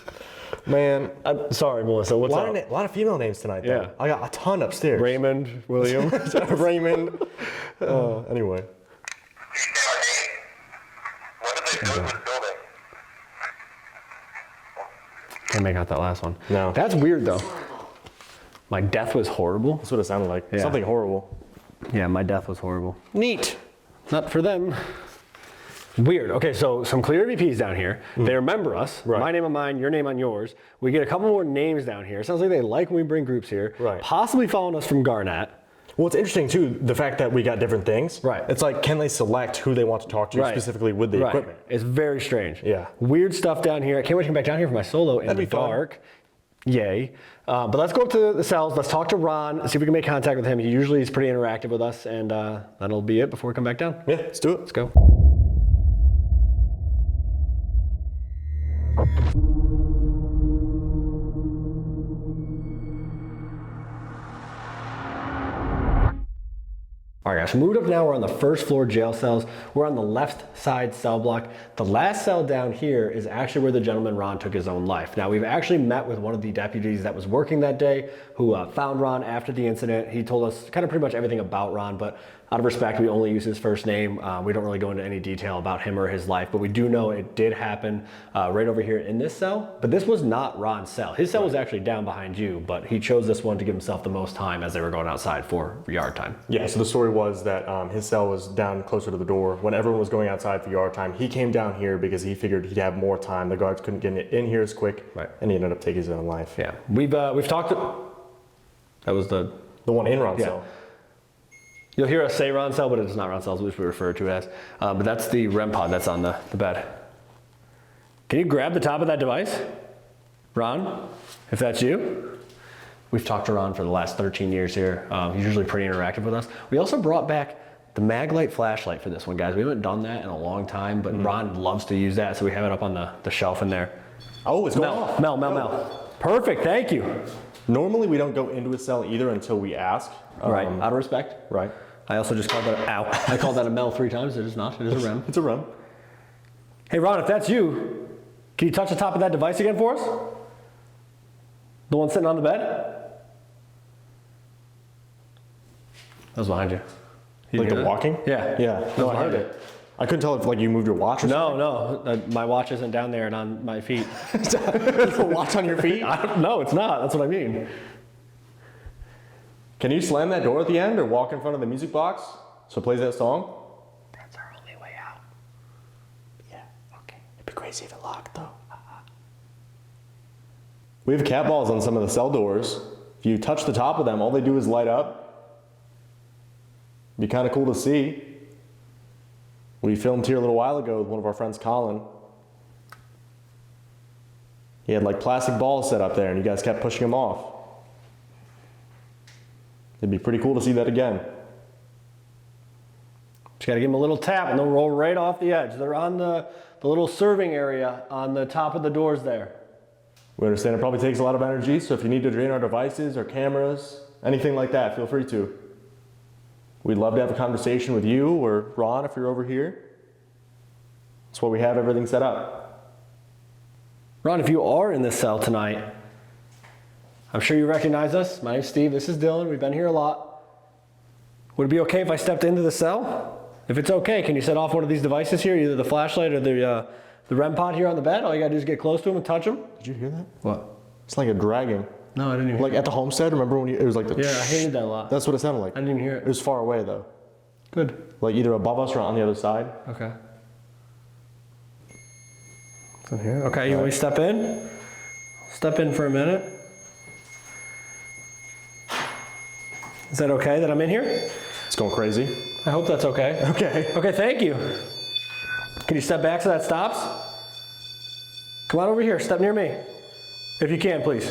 man, I'm sorry, Melissa. a What's lot, up? of lot of female names tonight, though. Yeah. I got a ton upstairs. Raymond, William. Raymond. Anyway. you say our name? When did they build this building? Can't make out that last one. No. That's weird though. Horrible. My death was horrible. That's what it sounded like. Yeah. Something horrible. Yeah, my death was horrible. Neat. Not for them. Weird. Okay, so some clear EVPs down here. They remember us. Right. My name on mine, your name on yours. We get a couple more names down here. It sounds like they like when we bring groups here. Right. Possibly following us from Garnett. Well, it's interesting, too, the fact that we got different things. Right. It's like, can they select who they want to talk to Right. specifically with the Right. equipment? It's very strange. Yeah. Weird stuff down here. I can't wait to come back down here for my solo in That'd the be fun. dark. Yay. But let's go up to the cells. Let's talk to Ron. See if we can make contact with him. He usually is pretty interactive with us. And that'll be it before we come back down. Yeah, let's do it. Let's go. All right, guys, so moved up now. We're on the first floor jail cells. We're on the left side cell block. The last cell down here is actually where the gentleman Ron took his own life. Now, we've actually met with one of the deputies that was working that day who found Ron after the incident. He told us kind of pretty much everything about Ron, but out of respect, we only use his first name. We don't really go into any detail about him or his life, but we do know it did happen right over here in this cell. But this was not Ron's cell. His cell was actually down behind you, but he chose this one to give himself the most time as they were going outside for yard time. Yeah, so the story was that his cell was down closer to the door. When everyone was going outside for yard time, he came down here because he figured he'd have more time. The guards couldn't get in here as quick, Right. and he ended up taking his own life. Yeah, we've talked. That was the. The one in Ron's Yeah. cell. You'll hear us say Ron cell, but it's not Ron cells, which we refer to as. But that's the REM pod that's on the bed. Can you grab the top of that device, Ron? If that's you. We've talked to Ron for the last 13 years here. He's usually pretty interactive with us. We also brought back the Maglite flashlight for this one, guys. We haven't done that in a long time, but Ron loves to use that, so we have it up on the shelf in there. Oh, it's going off. Mel. Perfect, thank you. Normally, we don't go into a cell either until we ask. Right, out of respect. Right. I also just called that, ow. I called that a Mel 3 times. It is not, it is a REM. It's a REM. Hey Ron, if that's you, can you touch the top of that device again for us? The one sitting on the bed? That was behind you. You Like hear the that? walking? Yeah. Yeah. That No, was I heard behind it. I couldn't tell if like you moved your watch or No, my watch isn't down there and on my feet. something. Is the watch on your feet? No, it's not. That's what I mean. Can you slam that door at the end or walk in front of the music box so it plays that song? That's our only way out. Yeah, okay. It'd be crazy if it locked though. We have cat balls on some of the cell doors. If you touch the top of them, all they do is light up. Be kind of cool to see. We filmed here a little while ago with one of our friends, Colin. He had like plastic balls set up there and you guys kept pushing him off. It'd be pretty cool to see that again. Just gotta give them a little tap and they'll roll right off the edge. They're on the little serving area on the top of the doors there. We understand it probably takes a lot of energy, so if you need to drain our devices or cameras, anything like that, feel free to. We'd love to have a conversation with you or Ron if you're over here. That's why we have everything set up. Ron, if you are in this cell tonight, I'm sure you recognize us. My name's Steve, this is Dylan, we've been here a lot. Would it be okay if I stepped into the cell? If it's okay, can you set off one of these devices here, either the flashlight or the REM pod here on the bed? All you gotta do is get close to them and touch them. Did you hear that? What? It's like a dragging. No, I didn't even hear Like at the homestead, remember when it was like the... Yeah, I hated that a lot. That's what it sounded like. I didn't even hear It it. was far away though. Good. Like either above us or on the other side. Okay. It's in here. Okay, you want me to step in? Step in for a minute. Is that okay that I'm in here? It's going crazy. I hope that's okay. Okay. Okay, thank you. Can you step back so that stops? Come on over here, step near me. If you can, please.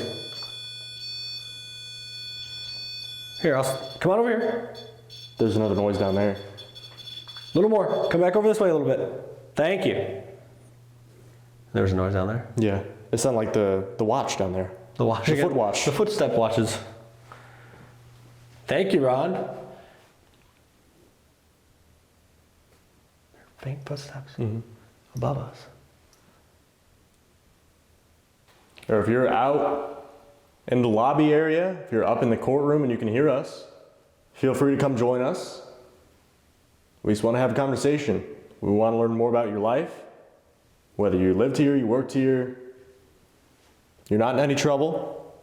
Here, come on over here. There's another noise down there. A little more. Come back over this way a little bit. Thank you. There was a noise down there. Yeah. It sounded like the watch down there. The watch. The foot watch. The footstep watches. Thank you, Ron. Faint footsteps above us. Or if you're out in the lobby area, if you're up in the courtroom and you can hear us, feel free to come join us. We just want to have a conversation. We want to learn more about your life. Whether you lived here, you worked here, you're not in any trouble.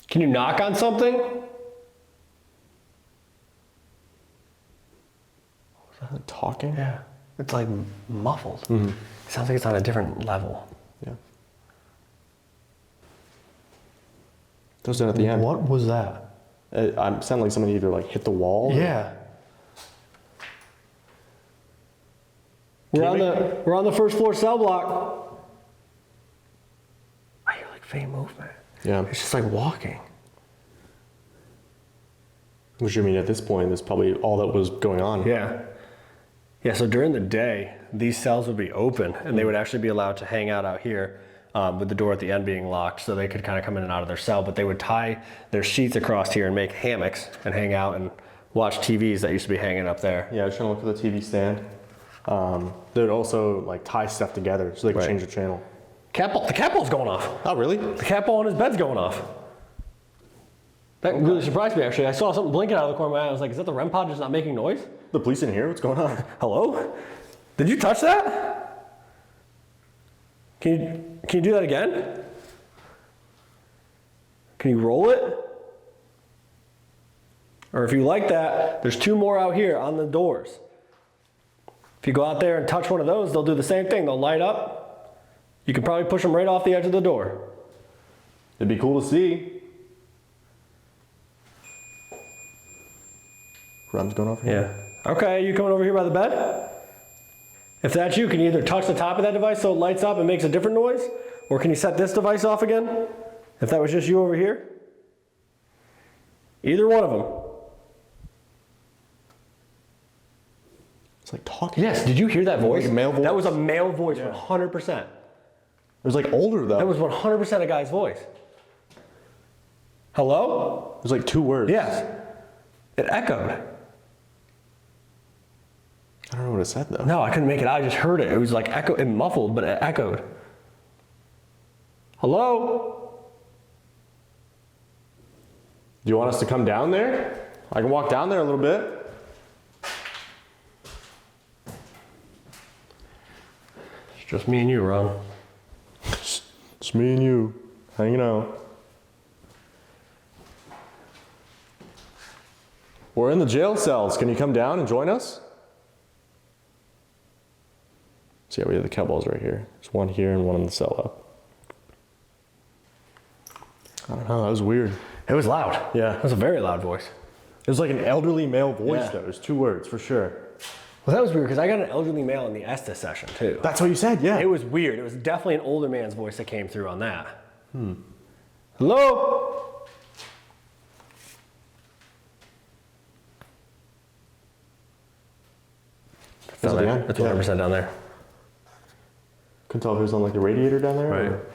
Can you knock on something? Talking? Yeah. It's like muffled. It sounds like it's on a different level. Yeah. Those are at the end. What was that? It sounded like somebody either like hit the wall. Yeah. We're on the first floor cell block. I hear like faint movement. Yeah. It's just like walking. Which I mean, at this point, that's probably all that was going on. Yeah. Yeah, so during the day, these cells would be open and they would actually be allowed to hang out here with the door at the end being locked so they could kind of come in and out of their cell, but they would tie their sheets across here and make hammocks and hang out and watch TVs that used to be hanging up there. Yeah, I was trying to look for the TV stand. They would also like tie stuff together so they could change the channel. The cat ball's going off. Oh, really? The cat ball on his bed's going off. That really surprised me, actually. I saw something blinking out of the corner of my eye. I was like, is that the REM pod just not making noise? The police in here? What's going on? Hello? Did you touch that? Can you do that again? Can you roll it? Or if you like that, there's 2 more out here on the doors. If you go out there and touch one of those, they'll do the same thing. They'll light up. You can probably push them right off the edge of the door. It'd be cool to see. Run's going over here. Yeah. Okay, you coming over here by the bed? If that's you, can you either touch the top of that device so it lights up and makes a different noise? Or can you set this device off again? If that was just you over here? Either one of them. It's like talking. Yes, did you hear that voice? Like a male voice? That was a male voice, 100%. It was like older though. That was 100% a guy's voice. Hello? It was like 2 words. Yes. It echoed. I don't know what it said though. No, I couldn't make it out. I just heard it. It was like echo, it muffled, but it echoed. Hello? Do you want us to come down there? I can walk down there a little bit. It's just me and you, Ron. It's me and you hanging out. We're in the jail cells. Can you come down and join us? So yeah, we have the cowballs right here. There's one here and one in the cell up. I don't know, that was weird. It was loud. Yeah. It was a very loud voice. It was like an elderly male voice Yeah. though. It was 2 words for sure. Well, that was weird because I got an elderly male in the Estes session too. That's what you said, yeah. It was weird. It was definitely an older man's voice that came through on that. Hello? Is it down? That's 100% down there. Couldn't tell if it was on like the radiator down there. Right. or-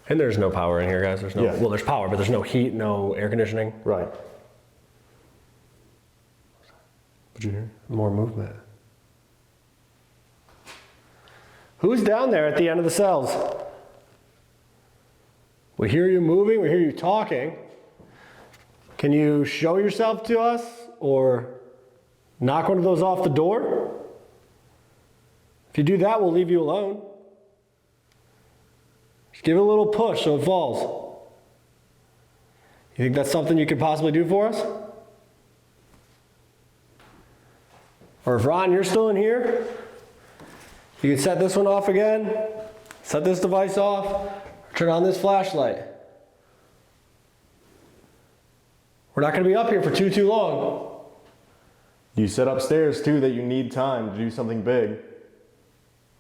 And there's no power in here, guys. There's no, Yeah. well, there's power, but there's no heat, no air conditioning. Right. What'd you hear? More movement. Who's down there at the end of the cells? We hear you moving, we hear you talking. Can you show yourself to us or knock one of those off the door? If you do that, we'll leave you alone. Just give it a little push so it falls. You think that's something you could possibly do for us? Or if Ron, you're still in here, you can set this one off again, set this device off, turn on this flashlight. We're not going to be up here for too long. You said upstairs too that you need time to do something big.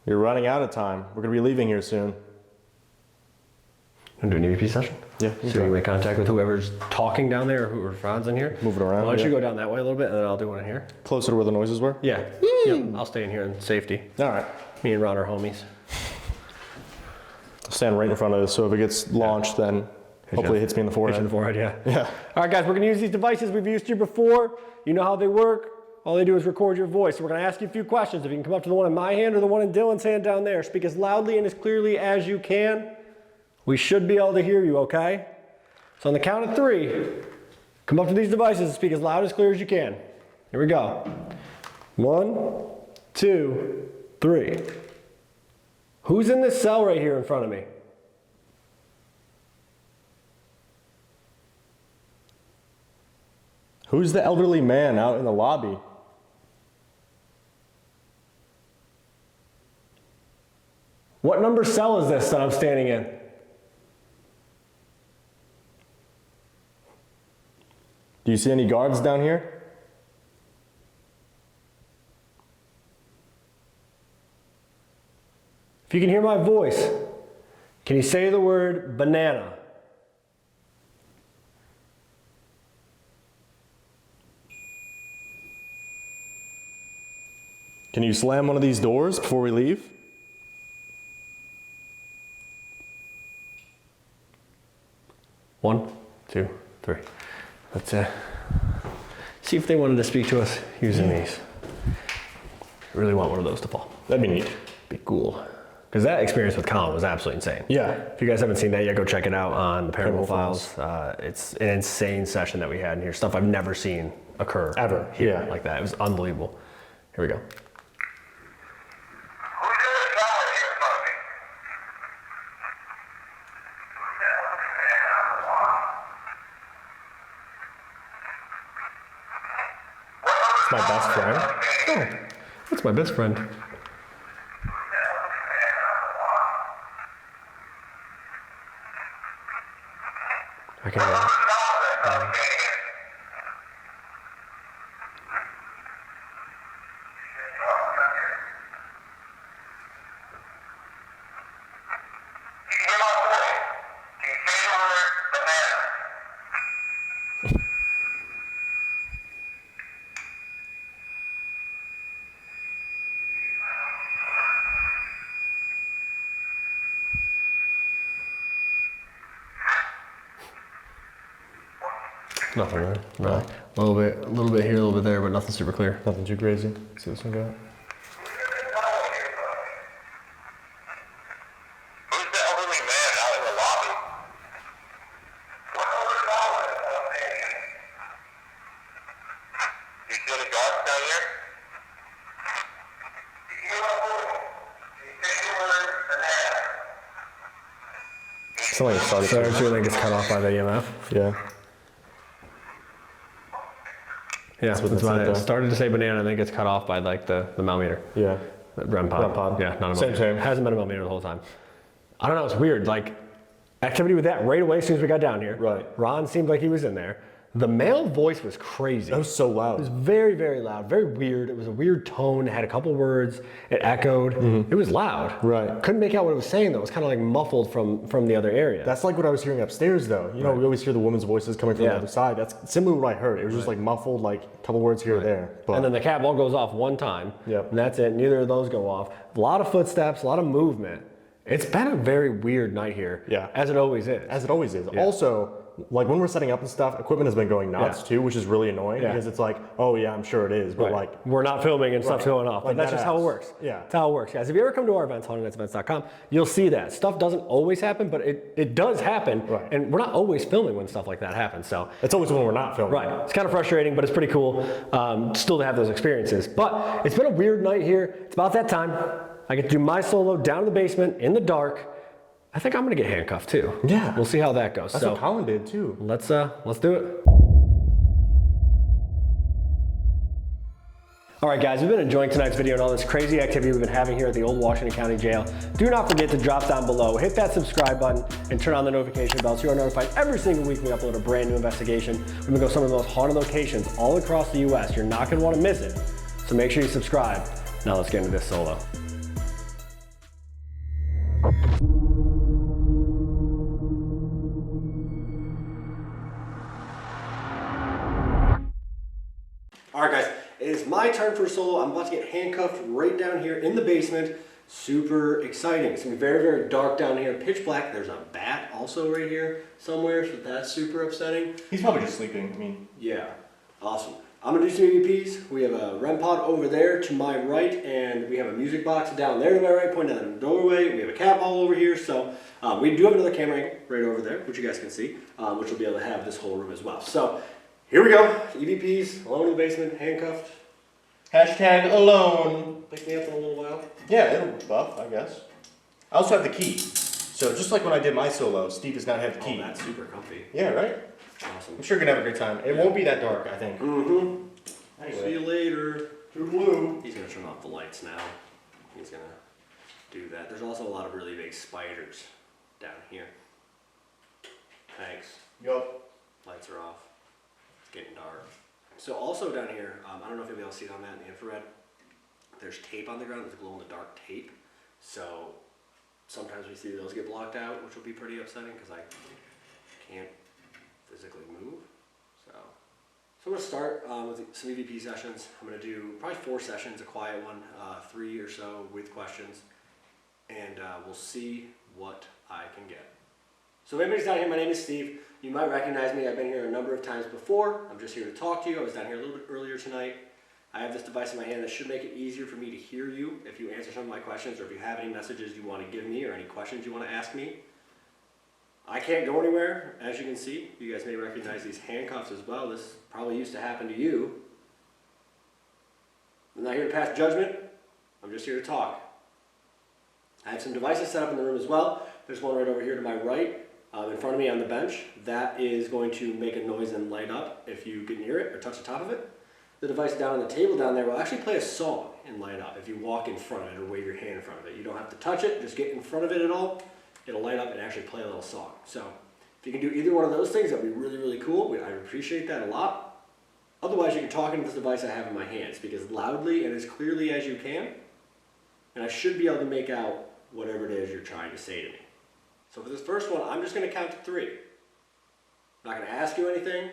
You're running out of time. We're gonna be leaving here soon. Want to do an EVP session? Yeah. So you can make contact with whoever's talking down there or Ron's in here. Move it around, Why don't you yeah. go down that way a little bit and then I'll do one in here? Closer to where the noises were? Yeah. Yep. I'll stay in here in safety. All right. Me and Ron are homies. I'll stand right in front of this so if it gets launched then hopefully it hits me in the Hit you in forehead. the forehead, yeah. Yeah. All right, guys, we're going to use these devices we've used here before. You know how they work. All they do is record your voice. So we're going to ask you a few questions. If you can come up to the one in my hand or the one in Dylan's hand down there, speak as loudly and as clearly as you can. We should be able to hear you, okay? So on the count of 3, come up to these devices and speak as loud as clear as you can. Here we go. 1, 2, 3. Who's in this cell right here in front of me? Who's the elderly man out in the lobby? What number cell is this that I'm standing in? Do you see any guards down here? If you can hear my voice, can you say the word banana? Can you slam one of these doors before we leave? One, two, three. Let's see if they wanted to speak to us using these. Really want one of those to fall. That'd be neat. Be cool. Because that experience with Colin was absolutely insane. Yeah. If you guys haven't seen that yet, go check it out on the Paranormal Paranormal Files. It's an insane session that we had in here. Stuff I've never seen occur Ever, here yeah. like that. It was unbelievable. Here we go. Who's in the cell right here in front of me? It's my best friend. Oh, that's my best friend. I can hear it. Hear my voice. Can you say the word banana? Nothing really. No. A little bit here, a little bit there, but nothing super clear. Nothing too crazy. See this one go? Who's the elderly man out in the lobby? What other dollar is that man? You see any guards down here? You hear my voice? Can you say the word banana? Something like started. So it really gets cut off by the EMF. Yeah. Yeah, what that's it why said it there. started to say banana and then it gets cut off by like the millimeter. Yeah. REM pod. REM pod. Yeah, not a Same, millimeter. same. Hasn't been a millimeter the whole time. I don't know, it's weird. Like, activity with that right away as soon as we got down here. Right. Ron seemed like he was in there. The male voice was crazy. That was so loud. It was very, very loud, very weird. It was a weird tone. It had a couple words. It echoed. It was loud. Right. Couldn't make out what it was saying though. It was kind of like muffled from the other area. That's like what I was hearing upstairs though. You know, we always hear the women's voices coming from the other side. That's similar to what I heard. It was just like muffled, like a couple words here or there. But and then the cat ball goes off one time. Yep. And that's it. Neither of those go off. A lot of footsteps, a lot of movement. It's been a very weird night here. Yeah. As it always is. as it always is. Also, like when we're setting up and stuff, equipment has been going nuts too, which is really annoying because it's like, oh yeah, I'm sure it is, but like we're not filming and stuff's going off. But Like that's that just how it ass. works. Yeah. That's how it works, guys. If you ever come to our events, hauntednightsevents.com, you'll see that. Stuff doesn't always happen, but it does happen. Right. And we're not always filming when stuff like that happens. So it's always when we're not filming. right. It's kind of frustrating, but it's pretty cool still to have those experiences. But it's been a weird night here. It's about that time. I get to do my solo down in the basement in the dark. I think I'm gonna get handcuffed too. Yeah. We'll see how that goes. That's what Colin did too. Let's do it. All right, guys, we've been enjoying tonight's video and all this crazy activity we've been having here at the old Washington County Jail. Do not forget to drop down below, hit that subscribe button, and turn on the notification bell so you are notified every single week we upload a brand new investigation. We're gonna go to some of the most haunted locations all across the US. You're not gonna wanna miss it. So make sure you subscribe. Now let's get into this solo. All right, guys, it is my turn for a solo. I'm about to get handcuffed right down here in the basement. Super exciting. It's gonna be very, very dark down here, pitch black. There's a bat also right here somewhere, so that's super upsetting. He's probably just sleeping. I mean, Yeah, awesome. I'm gonna do some EVPs. We have a REM pod over there to my right, and we have a music box down there to my right, pointing down the doorway. We have a cat ball over here, so we do have another camera angle right over there, which you guys can see, which will be able to have this whole room as well. So here we go. EVPs, alone in the basement, handcuffed. Hashtag alone. Pick me up in a little while. Yeah, it'll buff, I guess. I also have the key. So just like when I did my solo, Steve does not have the Oh, key. that's super comfy. Yeah, right? Awesome. I'm sure you're gonna have a great time. It won't be that dark, I think. Mm-hmm. Anyway. See you later. Toodaloo. He's gonna turn off the lights now. He's gonna do that. There's also a lot of really big spiders down here. Thanks. Yup. Lights are off. It's getting dark. So also down here, I don't know if you'll be able to see it on that in the infrared. There's tape on the ground. There's glow in the dark tape. So sometimes we see those get blocked out, which will be pretty upsetting because I can't physically move. So I'm gonna start with some EVP sessions. I'm gonna do probably 4 sessions, a quiet one, 3 or so with questions, and we'll see what I can get. So if anybody's down here, my name is Steve. You might recognize me. I've been here a number of times before. I'm just here to talk to you. I was down here a little bit earlier tonight. I have this device in my hand that should make it easier for me to hear you if you answer some of my questions or if you have any messages you want to give me or any questions you want to ask me. I can't go anywhere, as you can see. You guys may recognize these handcuffs as well. This probably used to happen to you. I'm not here to pass judgment. I'm just here to talk. I have some devices set up in the room as well. There's one right over here to my right, in front of me on the bench. That is going to make a noise and light up if you get near it or touch the top of it. The device down on the table down there will actually play a song and light up if you walk in front of it or wave your hand in front of it. You don't have to touch it, just get in front of it at all. It'll light up and actually play a little song. So if you can do either one of those things, that'd be really, really cool. I appreciate that a lot. Otherwise, you can talk into this device I have in my hand. Speak as loudly and as clearly as you can. And I should be able to make out whatever it is you're trying to say to me. So for this first one, I'm just going to count to 3. I'm not going to ask you anything.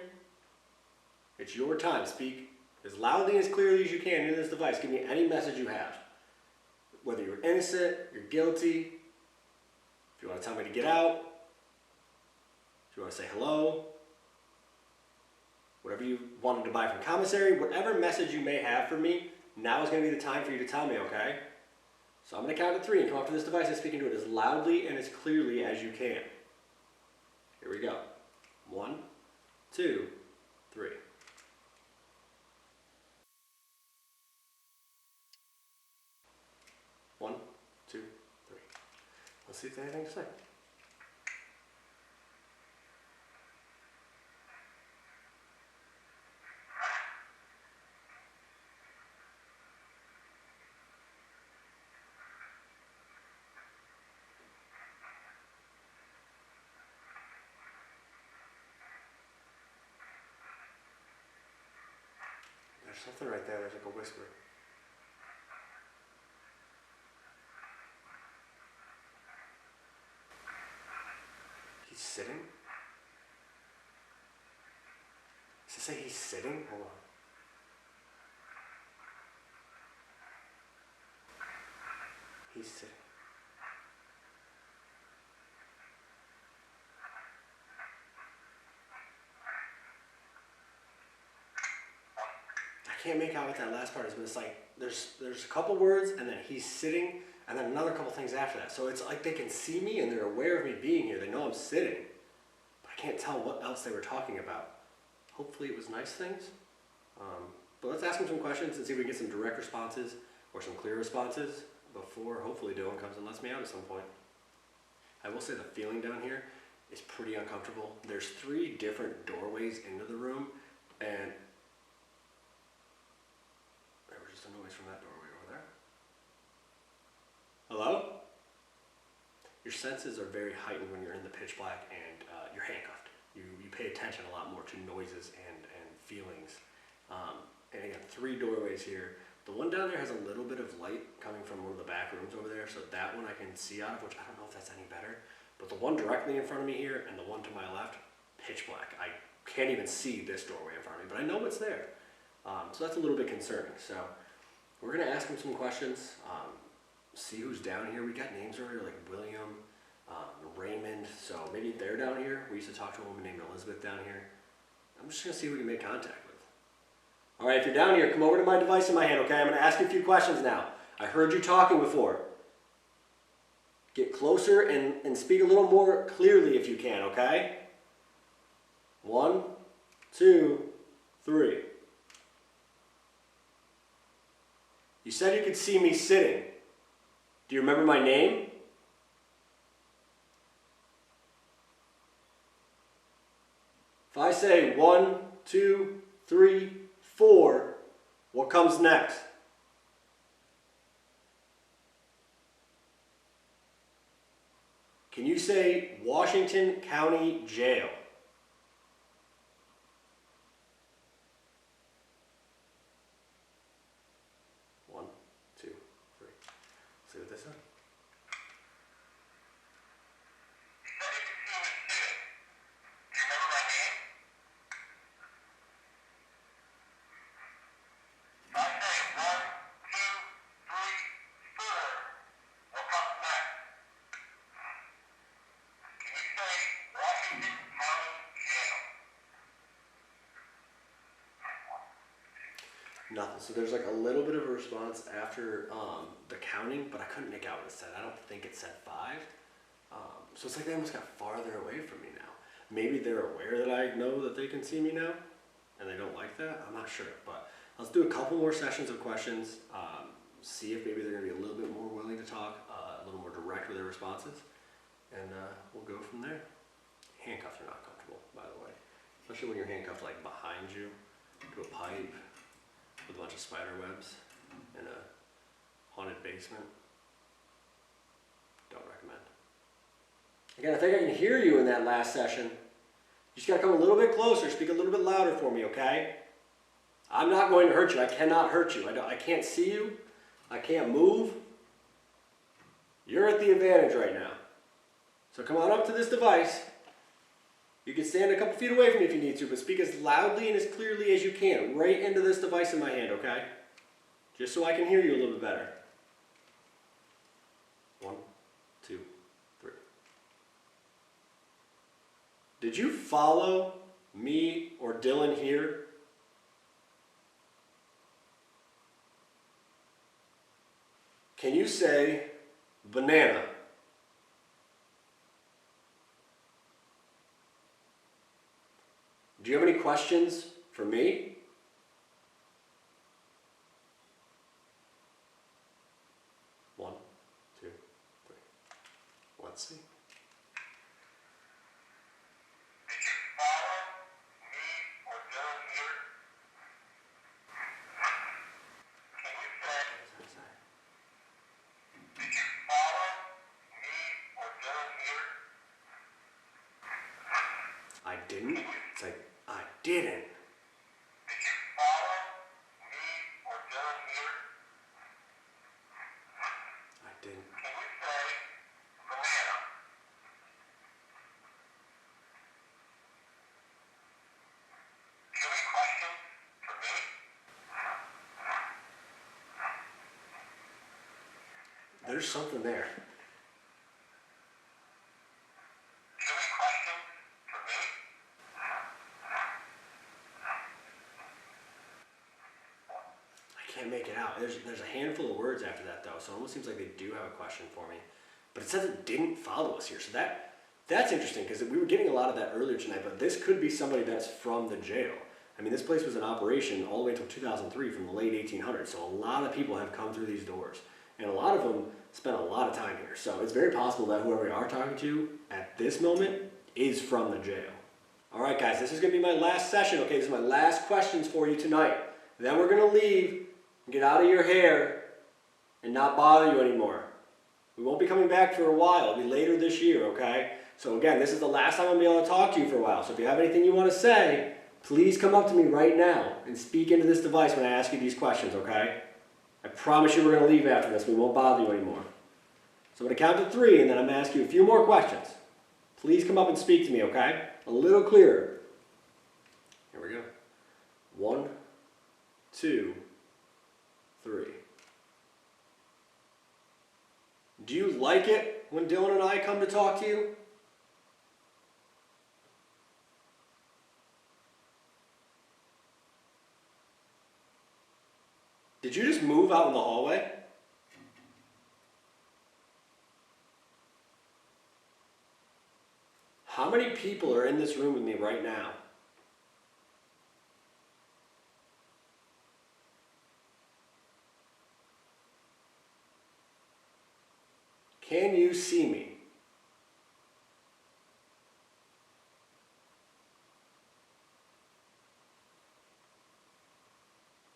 It's your time. Speak as loudly and as clearly as you can into this device. Give me any message you have. Whether you're innocent, you're guilty, if you want to tell me to get out, if you want to say hello, whatever you wanted to buy from commissary, whatever message you may have for me, now is going to be the time for you to tell me, okay? So I'm going to count to 3 and come up to this device and speak into it as loudly and as clearly as you can. Here we go. 1, 2, 3. One, two, three. Let's see if they have anything to say. Something right there, there's like a whisper. He's sitting? Does it say he's sitting? Hold on. He's sitting. I can't make out what that last part is, but it's like there's a couple words and then he's sitting and then another couple things after that. So it's like they can see me and they're aware of me being here. They know I'm sitting, but I can't tell what else they were talking about. Hopefully it was nice things. But let's ask them some questions and see if we can get some direct responses or some clear responses before hopefully Dylan comes and lets me out at some point. I will say the feeling down here is pretty uncomfortable. There's 3 different doorways into the room, and there was just a noise from that doorway over there. Hello? Your senses are very heightened when you're in the pitch black and you're handcuffed. You pay attention a lot more to noises and feelings. And again, 3 doorways here. The one down there has a little bit of light coming from one of the back rooms over there, so that one I can see out of, which I don't know if that's any better. But the one directly in front of me here and the one to my left, pitch black. I can't even see this doorway in front of me, but I know it's there. So that's a little bit concerning. So we're gonna ask them some questions, see who's down here. We got names earlier like William, Raymond, so maybe they're down here. We used to talk to a woman named Elizabeth down here. I'm just gonna see if we can make contact with. All right, if you're down here, come over to my device in my hand, okay? I'm gonna ask you a few questions now. I heard you talking before. Get closer and speak a little more clearly if you can, okay? 1, 2, 3. You said you could see me sitting. Do you remember my name? If I say 1, 2, 3, 4, what comes next? Can you say Washington County Jail? One, two, three. See what they said. Nothing. So there's like a little bit of a response after the counting, but I couldn't make out what it said. I don't think it said 5. So it's like they almost got farther away from me now. Maybe they're aware that I know that they can see me now, and they don't like that. I'm not sure, but let's do a couple more sessions of questions. See if maybe they're gonna be a little bit more willing to talk, a little more direct with their responses, and we'll go from there. Handcuffs are not comfortable, by the way, especially when you're handcuffed like behind you to a pipe with a bunch of spider webs in a haunted basement. Don't recommend. Again, I think I can hear you in that last session. You just gotta come a little bit closer, speak a little bit louder for me, okay? I'm not going to hurt you. I cannot hurt you. I can't see you. I can't move. You're at the advantage right now. So come on up to this device. You can stand a couple feet away from me if you need to, but speak as loudly and as clearly as you can, right into this device in my hand, okay? Just so I can hear you a little bit better. 1, 2, 3. Did you follow me or Dylan here? Can you say banana? Do you have any questions for me? One, two, three. Let's see. Did you follow me or Dylan here? Can you say, did you follow me or Dylan here? I didn't. It's like, I didn't. Did you follow me there's something there. Do you have any questions for me? I can't make it out. There's a handful of words after that though, so it almost seems like they do have a question for me. But it says it didn't follow us here, so that's interesting because we were getting a lot of that earlier tonight, but this could be somebody that's from the jail. I mean, this place was in operation all the way until 2003 from the late 1800s, so a lot of people have come through these doors, and a lot of them spent a lot of time here. So it's very possible that whoever we are talking to at this moment is from the jail. All right, guys, this is going to be my last session, okay? This is my last questions for you tonight. Then we're going to leave and get out of your hair and not bother you anymore. We won't be coming back for a while. It'll be later this year, okay? So again, this is the last time I'm going to be able to talk to you for a while. So if you have anything you want to say, please come up to me right now and speak into this device when I ask you these questions, okay? I promise you we're going to leave after this. We won't bother you anymore. So I'm going to count to 3, and then I'm going to ask you a few more questions. Please come up and speak to me, okay? A little clearer. Here we go. 1, 2, 3. Do you like it when Dylan and I come to talk to you? Did you just move out in the hallway? How many people are in this room with me right now? Can you see me?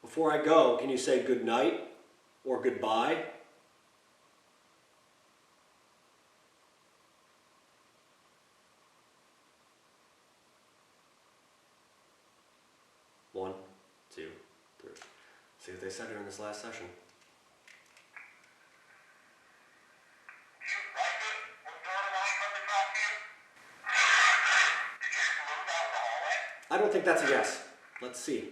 Before I go, can you say good night or goodbye? One, 2, 3. See what they said during this last session. I don't think that's a yes. Let's see.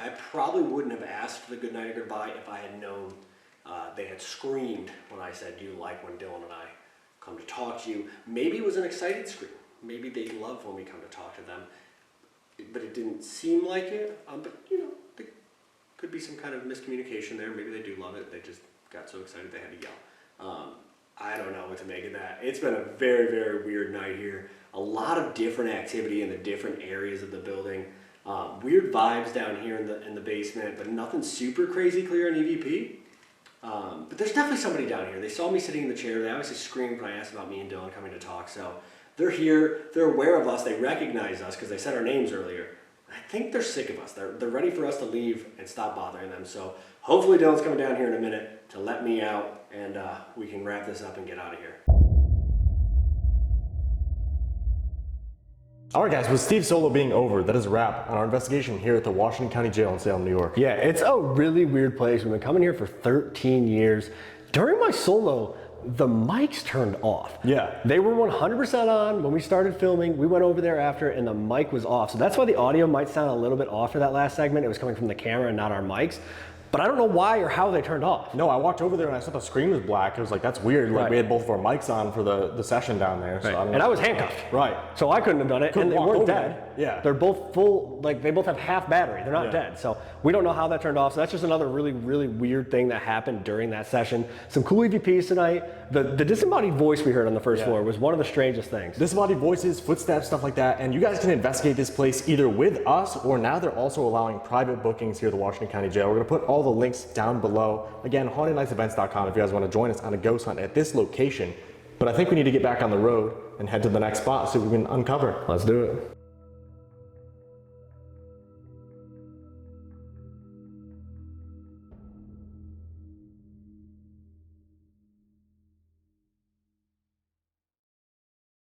I probably wouldn't have asked for the good night or goodbye if I had known they had screamed when I said, do you like when Dylan and I come to talk to you? Maybe it was an excited scream. Maybe they love when we come to talk to them. But it didn't seem like it. But, you know, there could be some kind of miscommunication there. Maybe they do love it. They just got so excited they had to yell. I don't know what to make of that. It's been a very, very weird night here. A lot of different activity in the different areas of the building. Weird vibes down here in the basement, but nothing super crazy clear on EVP. But there's definitely somebody down here. They saw me sitting in the chair. They obviously screamed when I asked about me and Dylan coming to talk. So they're here. They're aware of us. They recognize us because they said our names earlier. I think they're sick of us. They're ready for us to leave and stop bothering them. So hopefully Dylan's coming down here in a minute to let me out, and we can wrap this up and get out of here. Alright guys, with Steve's solo being over, that is a wrap on our investigation here at the Washington County Jail in Salem, New York. Yeah, it's a really weird place. We've been coming here for 13 years. During my solo, the mics turned off. Yeah. They were 100% on when we started filming. We went over there after and the mic was off. So that's why the audio might sound a little bit off for that last segment. It was coming from the camera and not our mics. But I don't know why or how they turned off. No, I walked over there and I saw the screen was black. It was like, that's weird. Like, right. we had both of our mics on for the session down there. So Right. I don't know. And I was handcuffed. Right. So I couldn't have done it. Couldn't and they walk weren't over dead. there. Yeah. They're both full, like they both have half battery. They're not Yeah. dead. So we don't know how that turned off. So that's just another really, really weird thing that happened during that session. Some cool EVPs tonight. The disembodied voice we heard on the first floor was one of the strangest things. Disembodied voices, footsteps, stuff like that. And you guys can investigate this place either with us or now they're also allowing private bookings here at the Washington County Jail. We're going to put all the links down below. Again, hauntednightsevents.com if you guys want to join us on a ghost hunt at this location. But I think we need to get back on the road and head to the next spot so we can uncover. Let's do it.